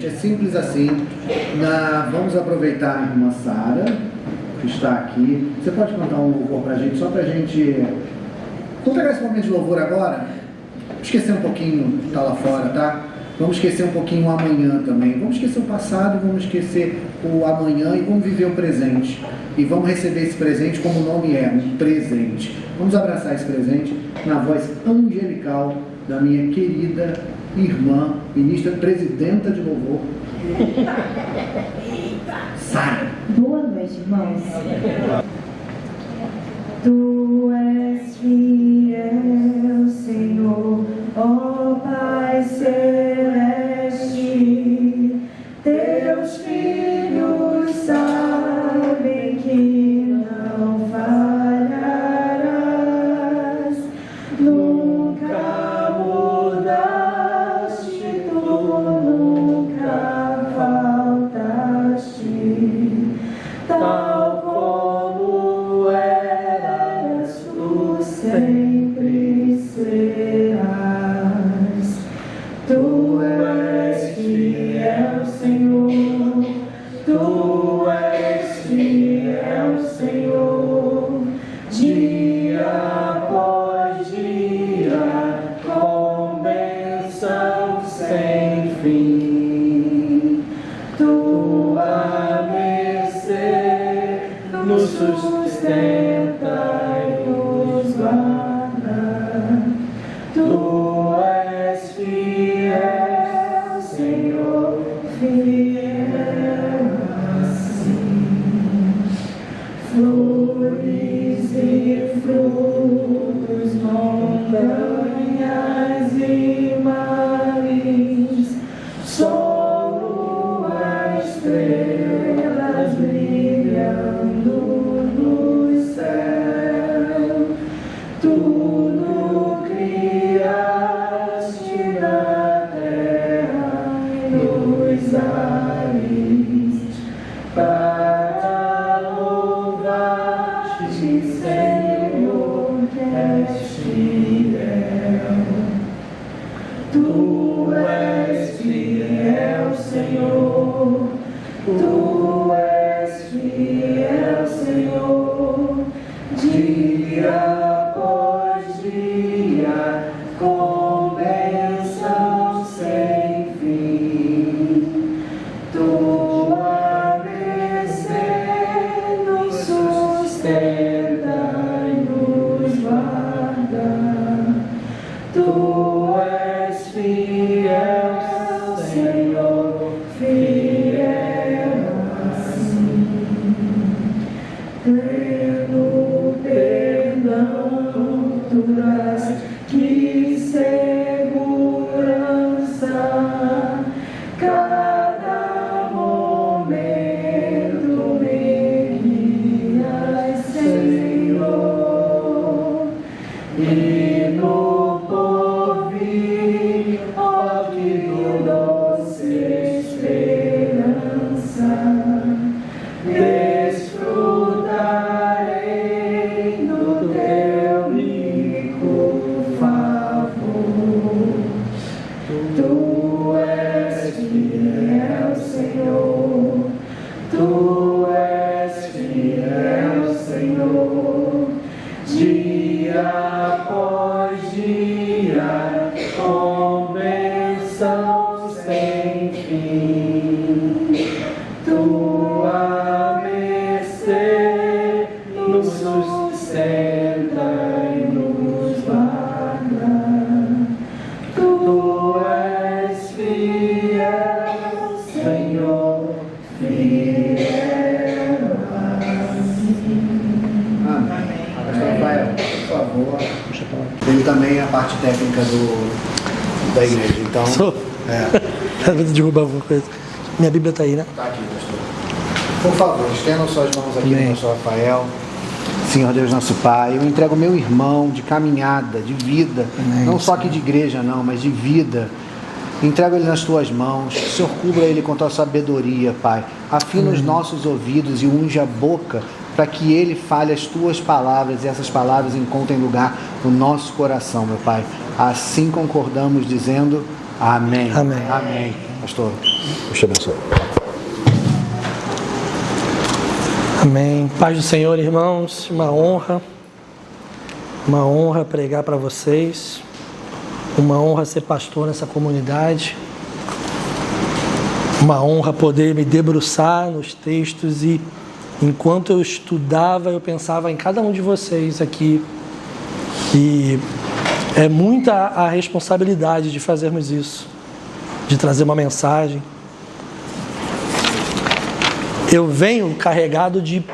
é simples assim. Vamos aproveitar a irmã Sara, que está aqui. Você pode cantar um louvor pra gente, só pra gente... Vamos pegar esse momento de louvor agora? Esquecer um pouquinho que está lá fora, tá? Vamos esquecer um pouquinho o amanhã também. Vamos esquecer o passado, vamos esquecer o amanhã e vamos viver o presente. E vamos receber esse presente como o nome é, um presente. Vamos abraçar esse presente na voz angelical da minha querida irmã, ministra, presidenta de louvor, Sara. Boa noite, irmãos. Tu és fiel, Senhor, ó Pai celeste. Teus filhos sabem que não falharás. Nunca mudaste, tu nunca faltaste. Tal como eras, tu sempre serás. Tu és fiel, Senhor. Tu és fiel, Senhor. Dia após dia, com bênção sem fim. Tua mercê nos sustenta e nos guarda. Tu és fiel, Senhor, fiel assim. Flores e frutos, montanhas e mares, sol, lua, estrelas brilhando no céu. Tudo criaste na terra e nos ares para louvar-te, Senhor, que és fiel. Tu és fiel, Senhor. Tu és fiel, Senhor. Dia após dia, com bênção sem fim. Tua mercê nos sustenta e nos guarda. Tu és fiel, Senhor, fiel assim. Pleno perdão, tu dás, que segurança. Cada momento me guias, Senhor. E no porvir, ó que doce esperança, desfrutarei do teu rico favor. Tu és fiel, Senhor. Tu és fiel, Senhor. Dia após dia, com bênção sem fim. Tua mercê nos sustenta e nos guarda. Tu és fiel, Senhor, fiel assim. Amém. Pastor Rafael, por favor. Ele também é a parte técnica da igreja, então... Às vezes derrubar alguma coisa. Minha Bíblia está aí, né? Está aqui, pastor. Por favor, estendam suas mãos aqui no pastor Rafael. Senhor Deus, nosso Pai, eu entrego meu irmão de caminhada, de vida, não só aqui de igreja não, mas de vida. Entrego ele nas tuas mãos. Senhor, cubra ele com tua sabedoria, Pai. Afina os nossos ouvidos e unge a boca para que ele fale as tuas palavras e essas palavras encontrem lugar no nosso coração, meu Pai. Assim concordamos dizendo amém. Amém. Amém. Pastor, Deus te abençoe. Amém. Paz do Senhor, irmãos. Uma honra pregar para vocês. Uma honra ser pastor nessa comunidade. Uma honra poder me debruçar nos textos e, enquanto eu estudava, eu pensava em cada um de vocês aqui. E é muita a responsabilidade de fazermos isso, de trazer uma mensagem. Eu venho carregado de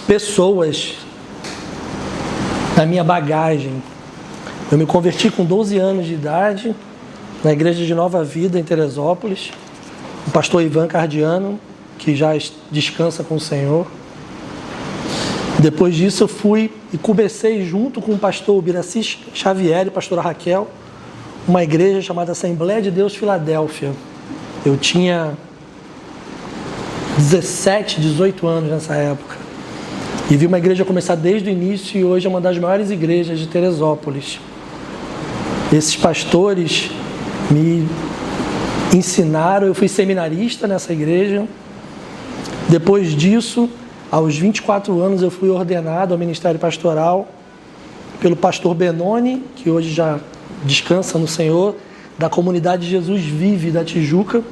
pessoas na minha bagagem. Eu me converti com 12 anos de idade na igreja de Nova Vida, em Teresópolis. O pastor Ivan Cardiano, que já descansa com o Senhor. Depois disso eu fui e comecei junto com o pastor Biraci Xavier e a pastora Raquel, uma igreja chamada Assembleia de Deus Filadélfia. Eu tinha 17, 18 anos nessa época. E vi uma igreja começar desde o início e hoje é uma das maiores igrejas de Teresópolis. Esses pastores me ensinaram, eu fui seminarista nessa igreja. Depois disso, aos 24 anos, eu fui ordenado ao ministério pastoral pelo pastor Benoni, que hoje já descansa no Senhor, da comunidade Jesus Vive da Tijuca.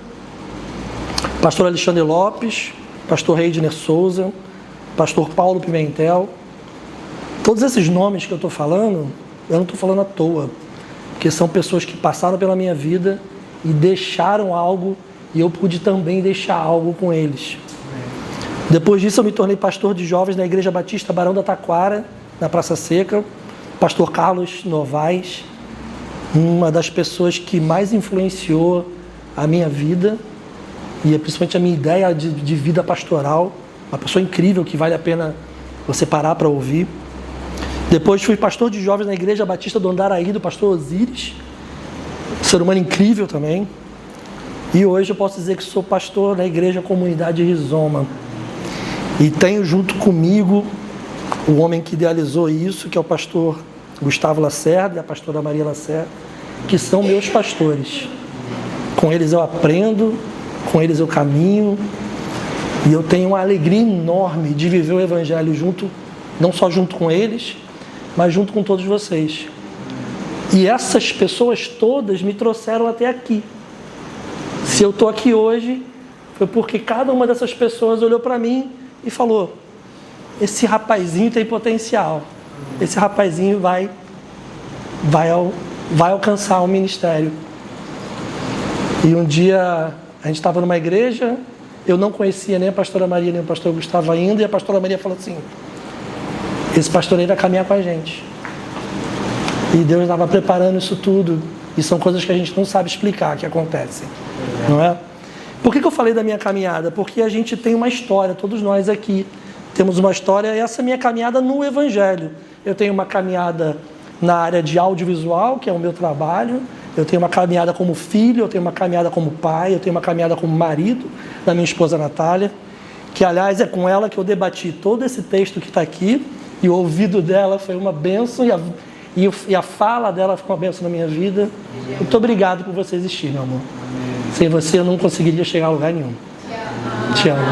Pastor Alexandre Lopes, pastor Reidner Souza, pastor Paulo Pimentel. Todos esses nomes que eu estou falando, eu não estou falando à toa, porque são pessoas que passaram pela minha vida e deixaram algo, e eu pude também deixar algo com eles. Depois disso eu me tornei pastor de jovens na Igreja Batista Barão da Taquara, na Praça Seca. Pastor Carlos Novaes, uma das pessoas que mais influenciou a minha vida, e principalmente a minha ideia de vida pastoral, uma pessoa incrível que vale a pena você parar para ouvir. Depois fui pastor de jovens na Igreja Batista do Andaraí, do pastor Osíris, um ser humano incrível também. E hoje eu posso dizer que sou pastor na Igreja Comunidade Rizoma. E tenho junto comigo o homem que idealizou isso, que é o pastor Gustavo Lacerda e a pastora Maria Lacerda, que são meus pastores. Com eles eu aprendo, com eles eu caminho, e eu tenho uma alegria enorme de viver o Evangelho junto, não só junto com eles, mas junto com todos vocês. E essas pessoas todas me trouxeram até aqui. Se eu estou aqui hoje, foi porque cada uma dessas pessoas olhou para mim e falou: esse rapazinho tem potencial, esse rapazinho vai alcançar o ministério. E um dia a gente estava numa igreja, eu não conhecia nem a pastora Maria nem o pastor Gustavo ainda, e a pastora Maria falou assim: esse pastor aí vai caminhar com a gente. E Deus estava preparando isso tudo, e são coisas que a gente não sabe explicar que acontecem, não é? Por que eu falei da minha caminhada? Porque a gente tem uma história, todos nós aqui temos uma história, e essa é a minha caminhada no Evangelho. Eu tenho uma caminhada na área de audiovisual, que é o meu trabalho. Eu tenho uma caminhada como filho, eu tenho uma caminhada como pai, eu tenho uma caminhada como marido da minha esposa Natália, que aliás é com ela que eu debati todo esse texto que está aqui, e o ouvido dela foi uma bênção, e a fala dela foi uma bênção na minha vida. Muito obrigado por você existir, meu amor. Sem você eu não conseguiria chegar a lugar nenhum. Te amo.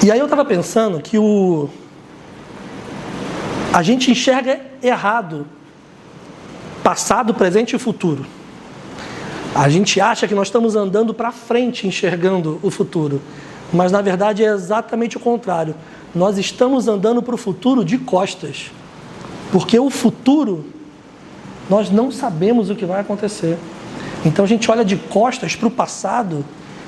E aí eu estava pensando que a gente enxerga errado passado, presente e futuro. A gente acha que nós estamos andando para frente enxergando o futuro, mas na verdade é exatamente o contrário. Nós estamos andando para o futuro de costas, porque o futuro nós não sabemos o que vai acontecer. Então a gente olha de costas para o passado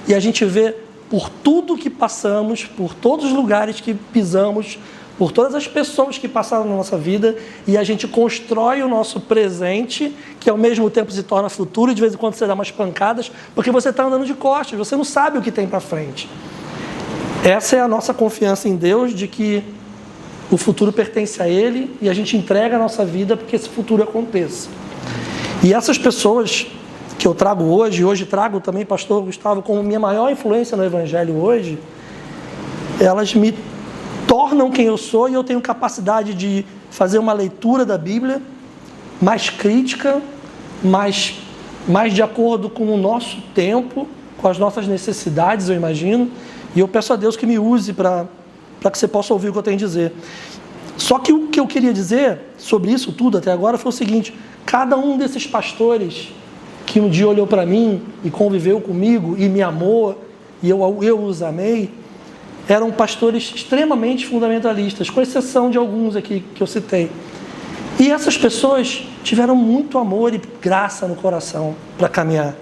e a gente vê por tudo que passamos, por todos os lugares que pisamos, por todas as pessoas que passaram na nossa vida, e a gente constrói o nosso presente, que ao mesmo tempo se torna futuro, e de vez em quando você dá umas pancadas, porque você está andando de costas, você não sabe o que tem para frente. Essa é a nossa confiança em Deus, de que o futuro pertence a Ele, e a gente entrega a nossa vida para que esse futuro aconteça. E essas pessoas que eu trago hoje, e hoje trago também pastor Gustavo como minha maior influência no Evangelho hoje, elas me tornam quem eu sou, e eu tenho capacidade de fazer uma leitura da Bíblia mais crítica, mais de acordo com o nosso tempo, com as nossas necessidades, eu imagino, e eu peço a Deus que me use para que você possa ouvir o que eu tenho a dizer. Só que o que eu queria dizer sobre isso tudo até agora foi o seguinte: cada um desses pastores que um dia olhou para mim e conviveu comigo e me amou, e eu os amei, eram pastores extremamente fundamentalistas, com exceção de alguns aqui que eu citei. E essas pessoas tiveram muito amor e graça no coração para caminhar.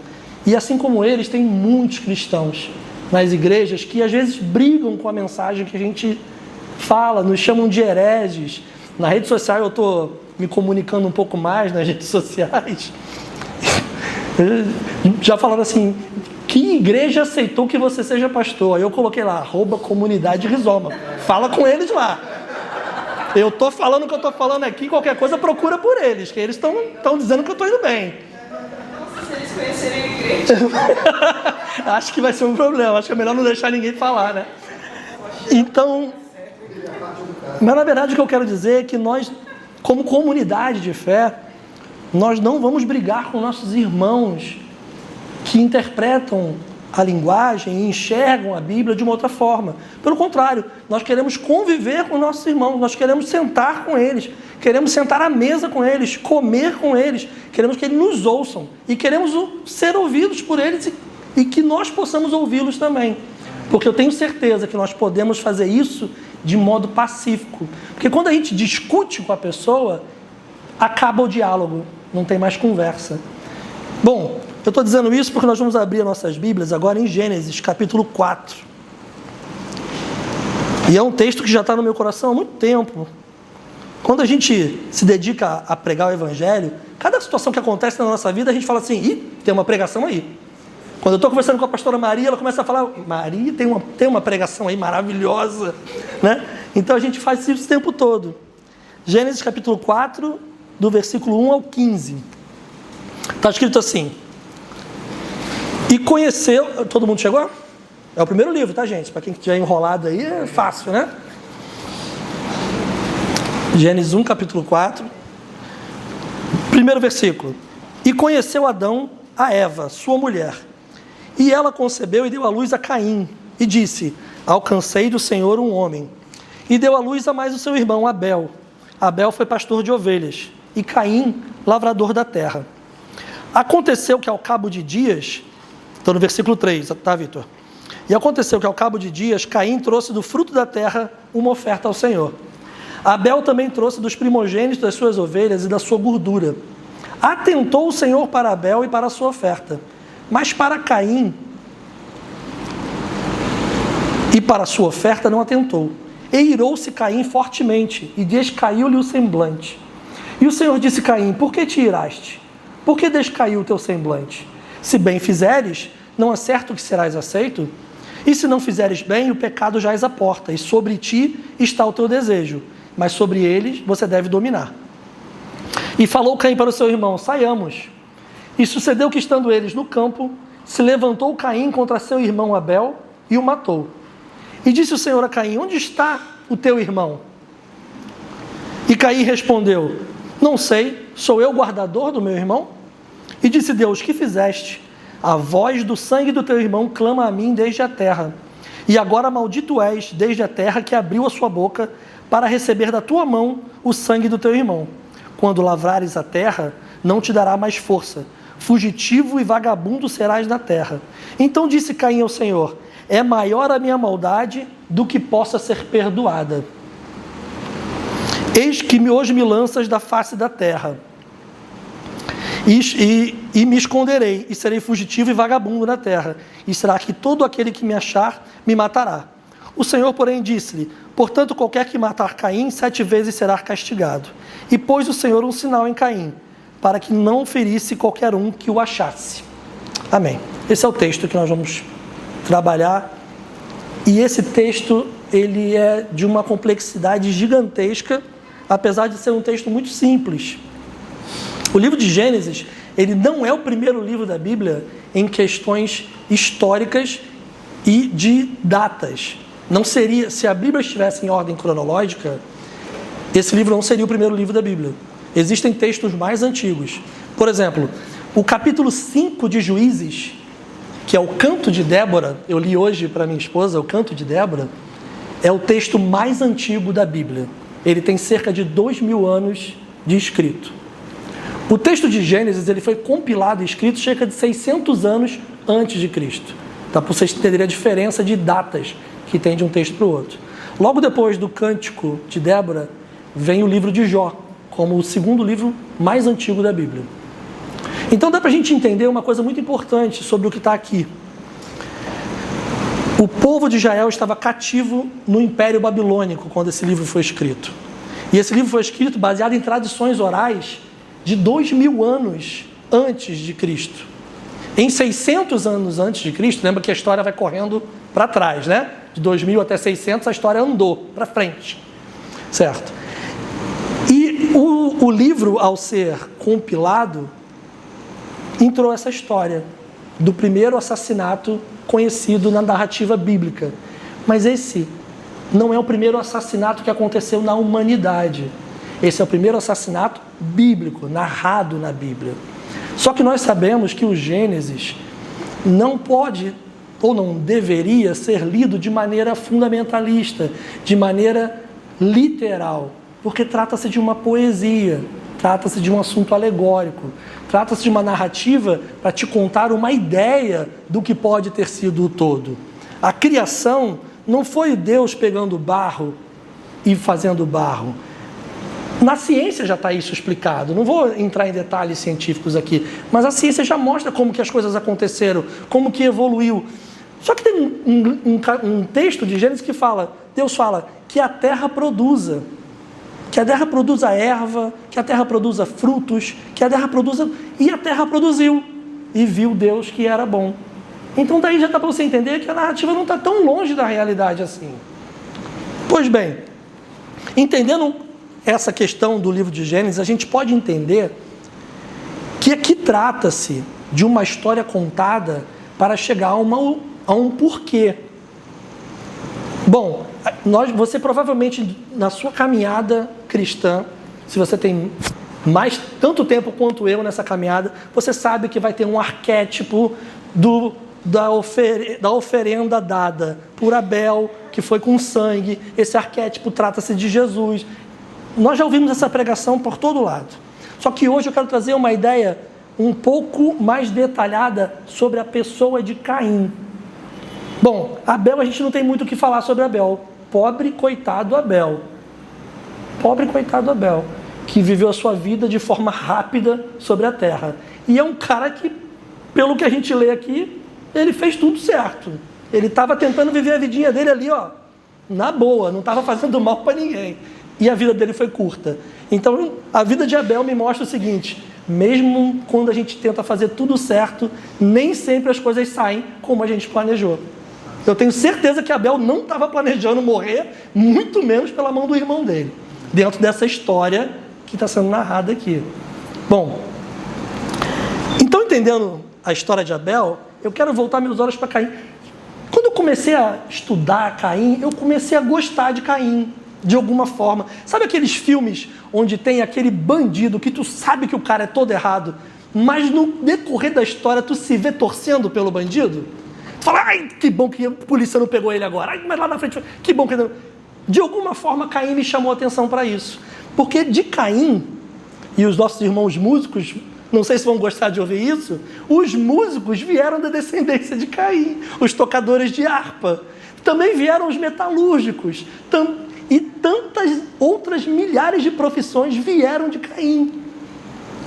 E assim como eles, tem muitos cristãos nas igrejas que às vezes brigam com a mensagem que a gente fala, nos chamam de hereges. Na rede social eu estou me comunicando um pouco mais nas redes sociais. Já falaram assim: que igreja aceitou que você seja pastor? Aí eu coloquei lá, @comunidade Rizoma. Fala com eles lá. Eu estou falando o que eu estou falando aqui, qualquer coisa procura por eles, que eles estão dizendo que eu estou indo bem. Se eles conhecerem a igreja. Acho que vai ser um problema, acho que é melhor não deixar ninguém falar, né? Então, mas na verdade o que eu quero dizer é que nós, como comunidade de fé, nós não vamos brigar com nossos irmãos que interpretam a linguagem e enxergam a Bíblia de uma outra forma. Pelo contrário, nós queremos conviver com nossos irmãos, nós queremos sentar com eles, queremos sentar à mesa com eles, comer com eles, queremos que eles nos ouçam e queremos ser ouvidos por eles e que nós possamos ouvi-los também. Porque eu tenho certeza que nós podemos fazer isso de modo pacífico. Porque quando a gente discute com a pessoa, acaba o diálogo, não tem mais conversa. Bom, eu estou dizendo isso porque nós vamos abrir nossas Bíblias agora em Gênesis, capítulo 4. E é um texto que já está no meu coração há muito tempo. Quando a gente se dedica a pregar o Evangelho, cada situação que acontece na nossa vida, a gente fala assim: ih, tem uma pregação aí. Quando eu estou conversando com a pastora Maria, ela começa a falar: Maria, tem uma pregação aí maravilhosa, né? Então a gente faz isso o tempo todo. Gênesis capítulo 4, do versículo 1 ao 15. Está escrito assim: e conheceu... Todo mundo chegou? É o primeiro livro, tá, gente? Para quem estiver enrolado aí, é fácil, né? Gênesis 1, capítulo 4. Primeiro versículo. E conheceu Adão a Eva, sua mulher. E ela concebeu e deu à luz a Caim. E disse: alcancei do Senhor um homem. E deu à luz a mais o seu irmão Abel. Abel foi pastor de ovelhas. E Caim, lavrador da terra. Aconteceu que ao cabo de dias... Estou no versículo 3, tá, Vitor? E aconteceu que ao cabo de dias, Caim trouxe do fruto da terra uma oferta ao Senhor. Abel também trouxe dos primogênitos das suas ovelhas e da sua gordura. Atentou o Senhor para Abel e para a sua oferta, mas para Caim e para a sua oferta não atentou. E irou-se Caim fortemente, e descaiu-lhe o semblante. E o Senhor disse a Caim: por que te iraste? Por que descaiu o teu semblante? Se bem fizeres, não é certo que serás aceito? E se não fizeres bem, o pecado jaz à porta, e sobre ti está o teu desejo, mas sobre eles você deve dominar. E falou Caim para o seu irmão: saiamos. E sucedeu que, estando eles no campo, se levantou Caim contra seu irmão Abel e o matou. E disse o Senhor a Caim: onde está o teu irmão? E Caim respondeu: não sei, sou eu guardador do meu irmão? E disse Deus: que fizeste? A voz do sangue do teu irmão clama a mim desde a terra. E agora maldito és desde a terra que abriu a sua boca para receber da tua mão o sangue do teu irmão. Quando lavrares a terra, não te dará mais força. Fugitivo e vagabundo serás na terra. Então disse Caim ao Senhor: é maior a minha maldade do que possa ser perdoada. Eis que hoje me lanças da face da terra. E me esconderei, e serei fugitivo e vagabundo na terra. E será que todo aquele que me achar, me matará. O Senhor, porém, disse-lhe: portanto, qualquer que matar Caim, 7 vezes será castigado. E pôs o Senhor um sinal em Caim, para que não ferisse qualquer um que o achasse. Amém. Esse é o texto que nós vamos trabalhar. E esse texto, ele é de uma complexidade gigantesca, apesar de ser um texto muito simples. O livro de Gênesis, ele não é o primeiro livro da Bíblia em questões históricas e de datas. Não seria, se a Bíblia estivesse em ordem cronológica, esse livro não seria o primeiro livro da Bíblia. Existem textos mais antigos, Por exemplo, o capítulo 5 de Juízes, que é o Canto de Débora, eu li hoje para minha esposa, o Canto de Débora, é o texto mais antigo da Bíblia. Ele tem cerca de 2000 anos de escrito. O texto de Gênesis ele foi compilado e escrito cerca de 600 anos antes de Cristo. Tá? Para vocês entenderem a diferença de datas que tem de um texto para o outro. Logo depois do Cântico de Débora, vem o livro de Jó, como o segundo livro mais antigo da Bíblia. Então dá para a gente entender uma coisa muito importante sobre o que está aqui. O povo de Israel estava cativo no Império Babilônico quando esse livro foi escrito. E esse livro foi escrito baseado em tradições orais de 2000 anos antes de Cristo. Em 600 anos antes de Cristo, lembra que a história vai correndo para trás, né? De 2000 até 600 a história andou para frente, certo? E o livro, ao ser compilado, entrou essa história do primeiro assassinato conhecido na narrativa bíblica. Mas esse não é o primeiro assassinato que aconteceu na humanidade. Esse é o primeiro assassinato bíblico, narrado na Bíblia. Só que nós sabemos que o Gênesis não pode ou não deveria ser lido de maneira fundamentalista, de maneira literal, porque trata-se de uma poesia, trata-se de um assunto alegórico, trata-se de uma narrativa para te contar uma ideia do que pode ter sido o todo. A criação não foi Deus pegando barro e fazendo barro. Na ciência já está isso explicado, não vou entrar em detalhes científicos aqui, mas a ciência já mostra como que as coisas aconteceram, como que evoluiu. Só que tem um texto de Gênesis que fala, Deus fala, que a terra produza erva, que a terra produza frutos, que a terra produza... E a terra produziu, e viu Deus que era bom. Então daí já dá para você entender que a narrativa não está tão longe da realidade assim. Pois bem, entendendo essa questão do livro de Gênesis, a gente pode entender que aqui trata-se de uma história contada para chegar a um porquê. Bom, você provavelmente, na sua caminhada cristã, se você tem tanto tempo quanto eu nessa caminhada, você sabe que vai ter um arquétipo da oferenda dada por Abel, que foi com sangue. Esse arquétipo trata-se de Jesus. Nós já ouvimos essa pregação por todo lado. Só que hoje eu quero trazer uma ideia um pouco mais detalhada sobre a pessoa de Caim. Bom, Abel, a gente não tem muito o que falar sobre Abel. Pobre coitado Abel. Pobre coitado Abel, que viveu a sua vida de forma rápida sobre a terra. E é um cara que, pelo que a gente lê aqui, ele fez tudo certo. Ele estava tentando viver a vidinha dele ali, ó, na boa, não estava fazendo mal para ninguém. E a vida dele foi curta. Então, a vida de Abel me mostra o seguinte: mesmo quando a gente tenta fazer tudo certo, nem sempre as coisas saem como a gente planejou. Eu tenho certeza que Abel não estava planejando morrer, muito menos pela mão do irmão dele, dentro dessa história que está sendo narrada aqui. Bom, então, entendendo a história de Abel, eu quero voltar meus olhos para Caim. Quando eu comecei a estudar Caim, eu comecei a gostar de Caim, de alguma forma. Sabe aqueles filmes onde tem aquele bandido que tu sabe que o cara é todo errado, mas no decorrer da história tu se vê torcendo pelo bandido? Tu fala, ai, que bom que a polícia não pegou ele agora. Ai, mas lá na frente, que bom que não... De alguma forma, Caim me chamou a atenção para isso. Porque de Caim, e os nossos irmãos músicos, não sei se vão gostar de ouvir isso, os músicos vieram da descendência de Caim, os tocadores de harpa. Também vieram os metalúrgicos, e tantas outras milhares de profissões vieram de Caim.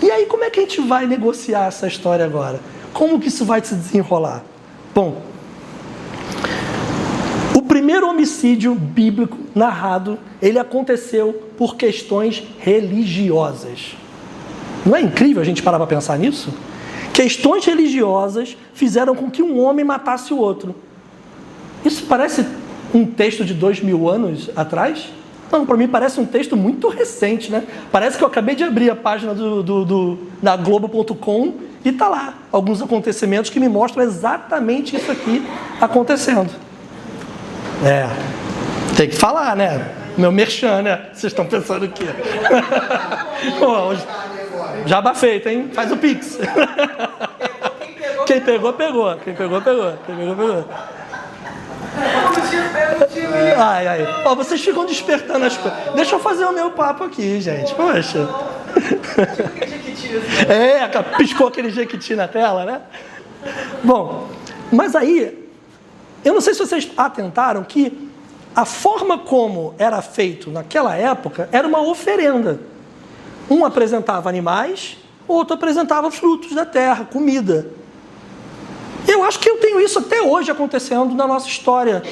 E aí, como é que a gente vai negociar essa história agora? Como que isso vai se desenrolar? Bom, o primeiro homicídio bíblico narrado, ele aconteceu por questões religiosas. Não é incrível a gente parar para pensar nisso? Questões religiosas fizeram com que um homem matasse o outro. Isso parece um texto de 2000 anos atrás? Não, para mim parece um texto muito recente, né? Parece que eu acabei de abrir a página da Globo.com e está lá alguns acontecimentos que me mostram exatamente isso aqui acontecendo. Tem que falar, né? Meu merchan, né? Vocês estão pensando o quê? Bom, Jabá feito, hein? Faz o Pix. Quem pegou, pegou. Quem pegou, pegou. Quem pegou, pegou. Ai. Ó, vocês ficam despertando as coisas. Deixa eu fazer o meu papo aqui, gente. Poxa. Piscou aquele jequiti na tela, né? Bom, mas aí, eu não sei se vocês atentaram que a forma como era feito naquela época era uma oferenda. Um apresentava animais, outro apresentava frutos da terra, comida. Eu acho que eu tenho isso até hoje acontecendo na nossa história.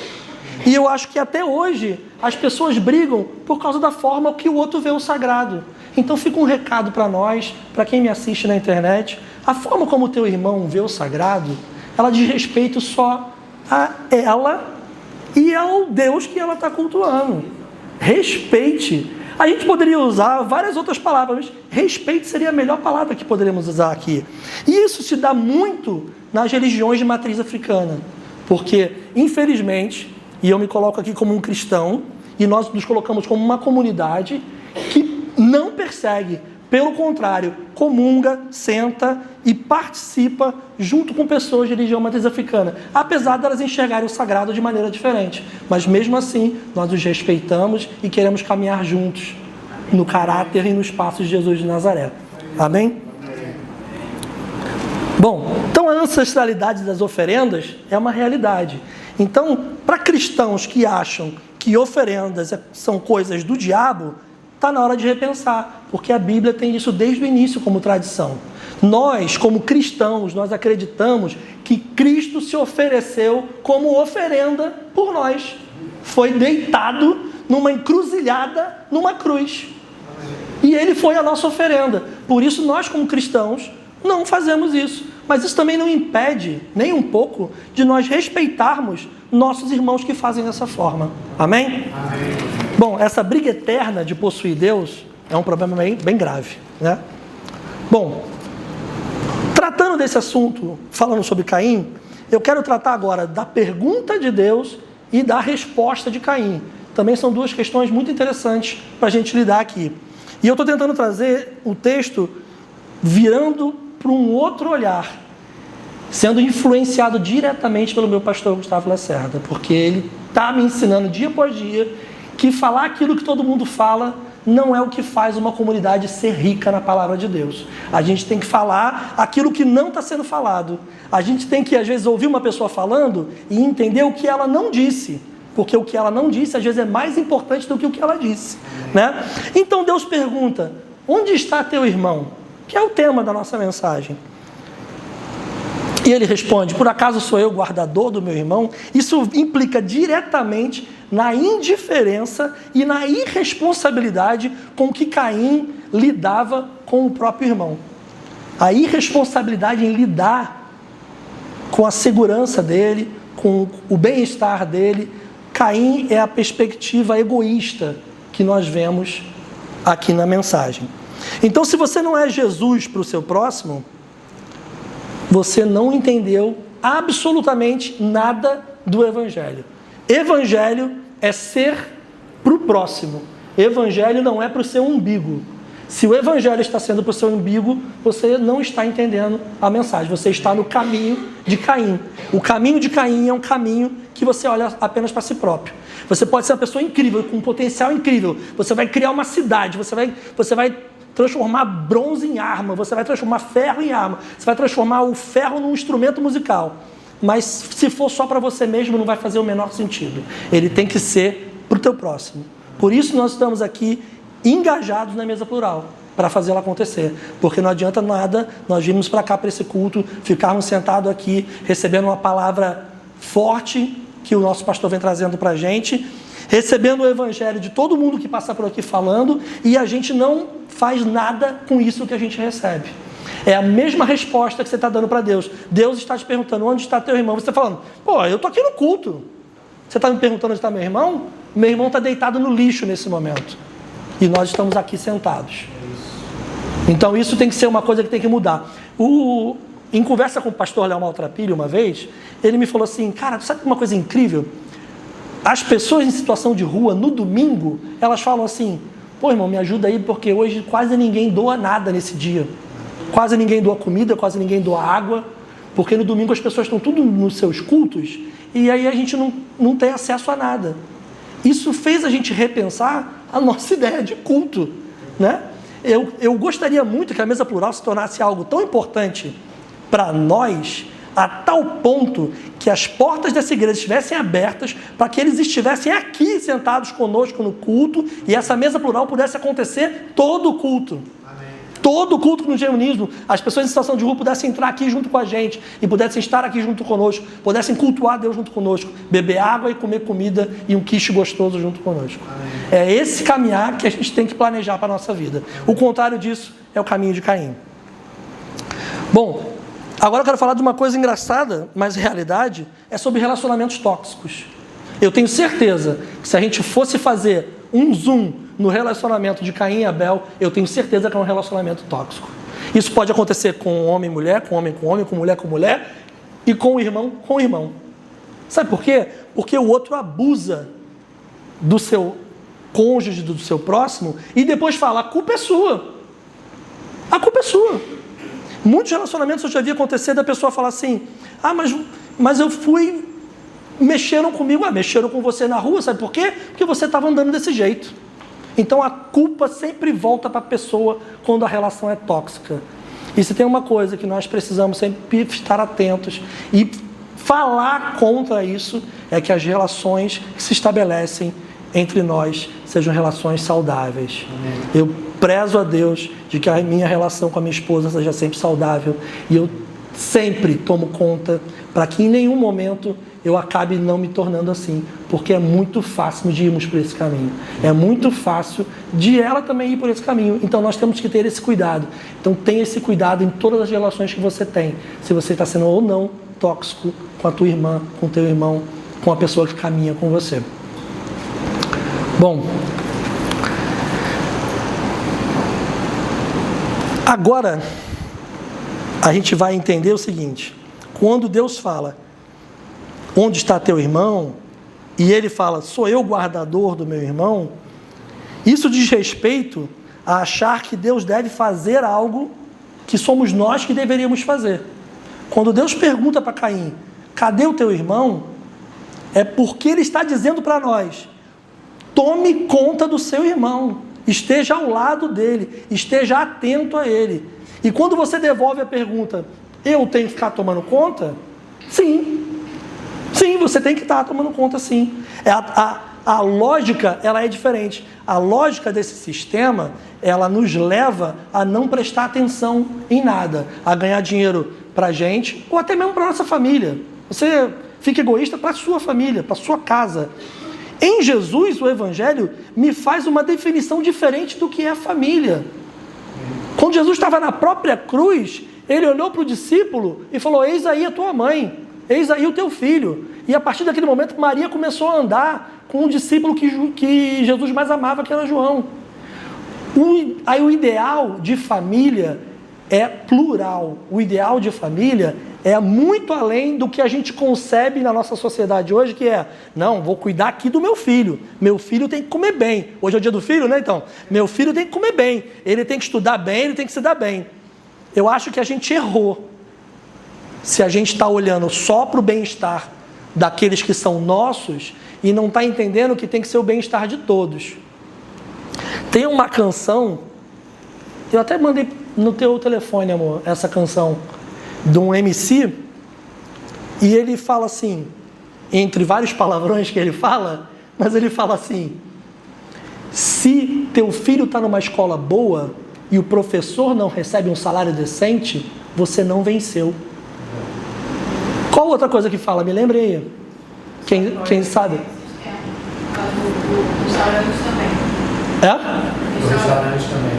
E eu acho que até hoje as pessoas brigam por causa da forma que o outro vê o sagrado. Então fica um recado para nós, para quem me assiste na internet. A forma como o teu irmão vê o sagrado, ela diz respeito só a ela e ao Deus que ela está cultuando. Respeite. A gente poderia usar várias outras palavras, mas respeito seria a melhor palavra que poderíamos usar aqui. E isso se dá muito nas religiões de matriz africana. Porque, infelizmente, e eu me coloco aqui como um cristão, e nós nos colocamos como uma comunidade que não persegue, pelo contrário, comunga, senta e participa junto com pessoas de religião matriz africana, apesar delas enxergarem o sagrado de maneira diferente. Mas mesmo assim, nós os respeitamos e queremos caminhar juntos no caráter e nos passos de Jesus de Nazaré. Amém? Bom, então a ancestralidade das oferendas é uma realidade. Então, para cristãos que acham que oferendas são coisas do diabo, está na hora de repensar, porque a Bíblia tem isso desde o início como tradição. Nós, como cristãos, nós acreditamos que Cristo se ofereceu como oferenda por nós. Foi deitado numa encruzilhada, numa cruz. E ele foi a nossa oferenda. Por isso nós, como cristãos, não fazemos isso. Mas isso também não impede, nem um pouco, de nós respeitarmos nossos irmãos que fazem dessa forma. Amém? Amém. Bom, essa briga eterna de possuir Deus é um problema bem grave, né? Bom, tratando desse assunto, falando sobre Caim, eu quero tratar agora da pergunta de Deus e da resposta de Caim. Também são duas questões muito interessantes para a gente lidar aqui. E eu estou tentando trazer o texto virando para um outro olhar, sendo influenciado diretamente pelo meu pastor Gustavo Lacerda, porque ele está me ensinando dia após dia que falar aquilo que todo mundo fala não é o que faz uma comunidade ser rica na palavra de Deus. A gente tem que falar aquilo que não está sendo falado. A gente tem que, às vezes, ouvir uma pessoa falando e entender o que ela não disse, porque o que ela não disse, às vezes, é mais importante do que o que ela disse, né? Então Deus pergunta: onde está teu irmão? Que é o tema da nossa mensagem. E ele responde: por acaso sou eu guardador do meu irmão? Isso implica diretamente na indiferença e na irresponsabilidade com que Caim lidava com o próprio irmão. A irresponsabilidade em lidar com a segurança dele, com o bem-estar dele. Caim é a perspectiva egoísta que nós vemos aqui na mensagem. Então, se você não é Jesus para o seu próximo, você não entendeu absolutamente nada do Evangelho. Evangelho é ser para o próximo. Evangelho não é para o seu umbigo. Se o Evangelho está sendo para o seu umbigo, você não está entendendo a mensagem. Você está no caminho de Caim. O caminho de Caim é um caminho que você olha apenas para si próprio. Você pode ser uma pessoa incrível, com um potencial incrível. Você vai criar uma cidade, você vai transformar bronze em arma, você vai transformar ferro em arma, você vai transformar o ferro num instrumento musical. Mas se for só para você mesmo, não vai fazer o menor sentido. Ele tem que ser para o teu próximo. Por isso nós estamos aqui engajados na mesa plural, para fazer ela acontecer. Porque não adianta nada nós virmos para cá, para esse culto, ficarmos sentados aqui, recebendo uma palavra forte que o nosso pastor vem trazendo para a gente, recebendo o evangelho de todo mundo que passa por aqui falando, e a gente não faz nada com isso que a gente recebe. É a mesma resposta que você está dando para Deus. Deus está te perguntando: onde está teu irmão? Você está falando: pô, eu estou aqui no culto. Você está me perguntando onde está meu irmão? Meu irmão está deitado no lixo nesse momento. E nós estamos aqui sentados. Então isso tem que ser uma coisa que tem que mudar. Em conversa com o pastor Léo Maltrapilho uma vez, ele me falou assim: cara, sabe uma coisa incrível? As pessoas em situação de rua, no domingo, elas falam assim: pô, irmão, me ajuda aí, porque hoje quase ninguém doa nada nesse dia. Quase ninguém doa comida, quase ninguém doa água, porque no domingo as pessoas estão tudo nos seus cultos e aí a gente não tem acesso a nada. Isso fez a gente repensar a nossa ideia de culto, né? Eu gostaria muito que a mesa plural se tornasse algo tão importante para nós, a tal ponto que as portas dessa igreja estivessem abertas para que eles estivessem aqui sentados conosco no culto e essa mesa plural pudesse acontecer todo o culto. Amém. Todo o culto no geonismo, as pessoas em situação de rua pudessem entrar aqui junto com a gente e pudessem estar aqui junto conosco, pudessem cultuar Deus junto conosco, beber água e comer comida e um quiche gostoso junto conosco. Amém. É esse caminhar que a gente tem que planejar para a nossa vida. O contrário disso é o caminho de Caim. Bom, agora eu quero falar de uma coisa engraçada, mas realidade, é sobre relacionamentos tóxicos. Eu tenho certeza que se a gente fosse fazer um zoom no relacionamento de Caim e Abel, eu tenho certeza que é um relacionamento tóxico. Isso pode acontecer com homem e mulher, com homem com homem, com mulher e com irmão com irmão. Sabe por quê? Porque o outro abusa do seu cônjuge, do seu próximo, e depois fala, a culpa é sua. A culpa é sua. Muitos relacionamentos eu já vi acontecer da pessoa falar assim, mas eu fui, mexeram comigo, mexeram com você na rua, sabe por quê? Porque você estava andando desse jeito. Então a culpa sempre volta para a pessoa quando a relação é tóxica. E se tem uma coisa que nós precisamos sempre estar atentos e falar contra isso, é que as relações que se estabelecem entre nós sejam relações saudáveis. Amém. Eu prezo a Deus de que a minha relação com a minha esposa seja sempre saudável e eu sempre tomo conta para que em nenhum momento eu acabe não me tornando assim, porque é muito fácil de irmos por esse caminho. É muito fácil de ela também ir por esse caminho. Então nós temos que ter esse cuidado. Então tenha esse cuidado em todas as relações que você tem. Se você está sendo ou não tóxico com a tua irmã, com o teu irmão, com a pessoa que caminha com você. Bom, agora a gente vai entender o seguinte: quando Deus fala, onde está teu irmão? E ele fala, sou eu o guardador do meu irmão? Isso diz respeito a achar que Deus deve fazer algo que somos nós que deveríamos fazer. Quando Deus pergunta para Caim, cadê o teu irmão? É porque ele está dizendo para nós, tome conta do seu irmão, esteja ao lado dele, esteja atento a ele. E quando você devolve a pergunta, eu tenho que ficar tomando conta? Sim. Sim, você tem que estar tomando conta, sim. A lógica, ela é diferente. A lógica desse sistema, ela nos leva a não prestar atenção em nada, a ganhar dinheiro para a gente, ou até mesmo para a nossa família. Você fica egoísta para a sua família, para a sua casa. Em Jesus, o Evangelho me faz uma definição diferente do que é família. Quando Jesus estava na própria cruz, ele olhou para o discípulo e falou, eis aí a tua mãe. Eis aí o teu filho. E a partir daquele momento, Maria começou a andar com o discípulo que Jesus mais amava, que era João. Aí o ideal de família é plural. O ideal de família é muito além do que a gente concebe na nossa sociedade hoje, que é, não, vou cuidar aqui do meu filho. Meu filho tem que comer bem. Hoje é o dia do filho, né, então? Meu filho tem que comer bem. Ele tem que estudar bem, ele tem que se dar bem. Eu acho que a gente errou se a gente está olhando só para o bem-estar daqueles que são nossos e não está entendendo que tem que ser o bem-estar de todos. Tem uma canção, eu até mandei no teu telefone, amor, essa canção, de um MC, e ele fala assim, entre vários palavrões que ele fala, mas ele fala assim, se teu filho está numa escola boa e o professor não recebe um salário decente, você não venceu. Qual outra coisa que fala? Me lembre aí. Quem sabe? Os restaurantes também. É? Os restaurantes também.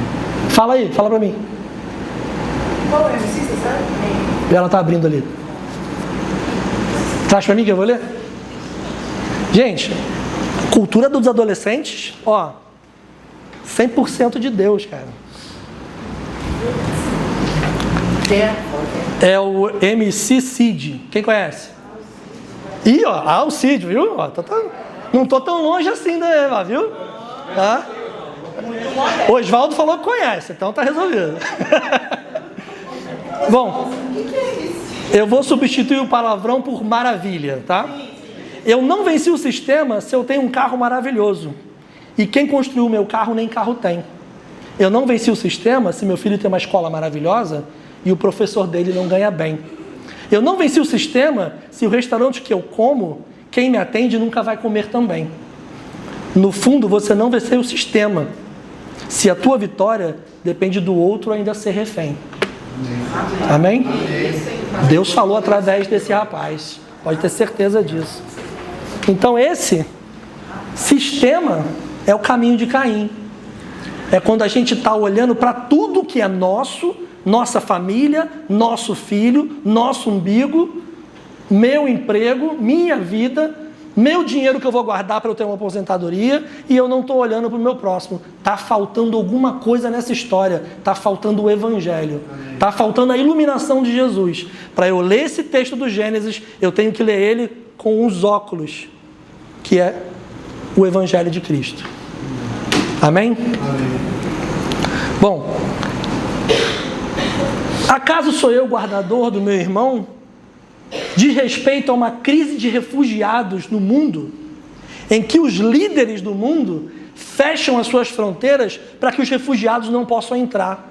Fala aí, fala pra mim. Qual é o MC, você sabe? Ela tá abrindo ali. Traz pra mim que eu vou ler. Gente, cultura dos adolescentes, ó, 100% de Deus, cara. É o MC Cid. Quem conhece? Ih, ó, o Cid, viu? Ó, não tô tão longe assim da Eva, viu? Tá? O Osvaldo falou que conhece, então tá resolvido. Bom, O que é isso? eu vou substituir o palavrão por maravilha, tá? Eu não venci o sistema se eu tenho um carro maravilhoso. E quem construiu o meu carro nem carro tem. Eu não venci o sistema se meu filho tem uma escola maravilhosa e o professor dele não ganha bem. Eu não venci o sistema se o restaurante que eu como, quem me atende nunca vai comer também. No fundo, você não venceu o sistema se a tua vitória depende do outro ainda ser refém. Amém? Deus falou através desse rapaz. Pode ter certeza disso. Então esse sistema é o caminho de Caim. É quando a gente está olhando para tudo que é nosso, nossa família, nosso filho, nosso umbigo, meu emprego, minha vida, meu dinheiro que eu vou guardar para eu ter uma aposentadoria, e eu não estou olhando para o meu próximo. Está faltando alguma coisa nessa história. Está faltando o Evangelho. Está faltando a iluminação de Jesus. Para eu ler esse texto do Gênesis, eu tenho que ler ele com os óculos, que é o Evangelho de Cristo. Amém? Bom, acaso sou eu guardador do meu irmão? Diz respeito a uma crise de refugiados no mundo, em que os líderes do mundo fecham as suas fronteiras para que os refugiados não possam entrar.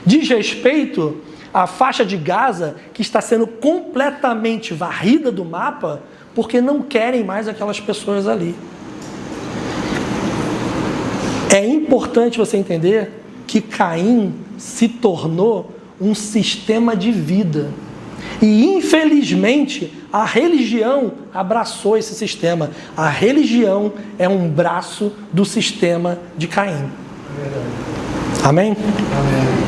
Diz respeito à faixa de Gaza, que está sendo completamente varrida do mapa, porque não querem mais aquelas pessoas ali. É importante você entender que Caim se tornou um sistema de vida. E, infelizmente, a religião abraçou esse sistema. A religião é um braço do sistema de Caim. Amém? Amém.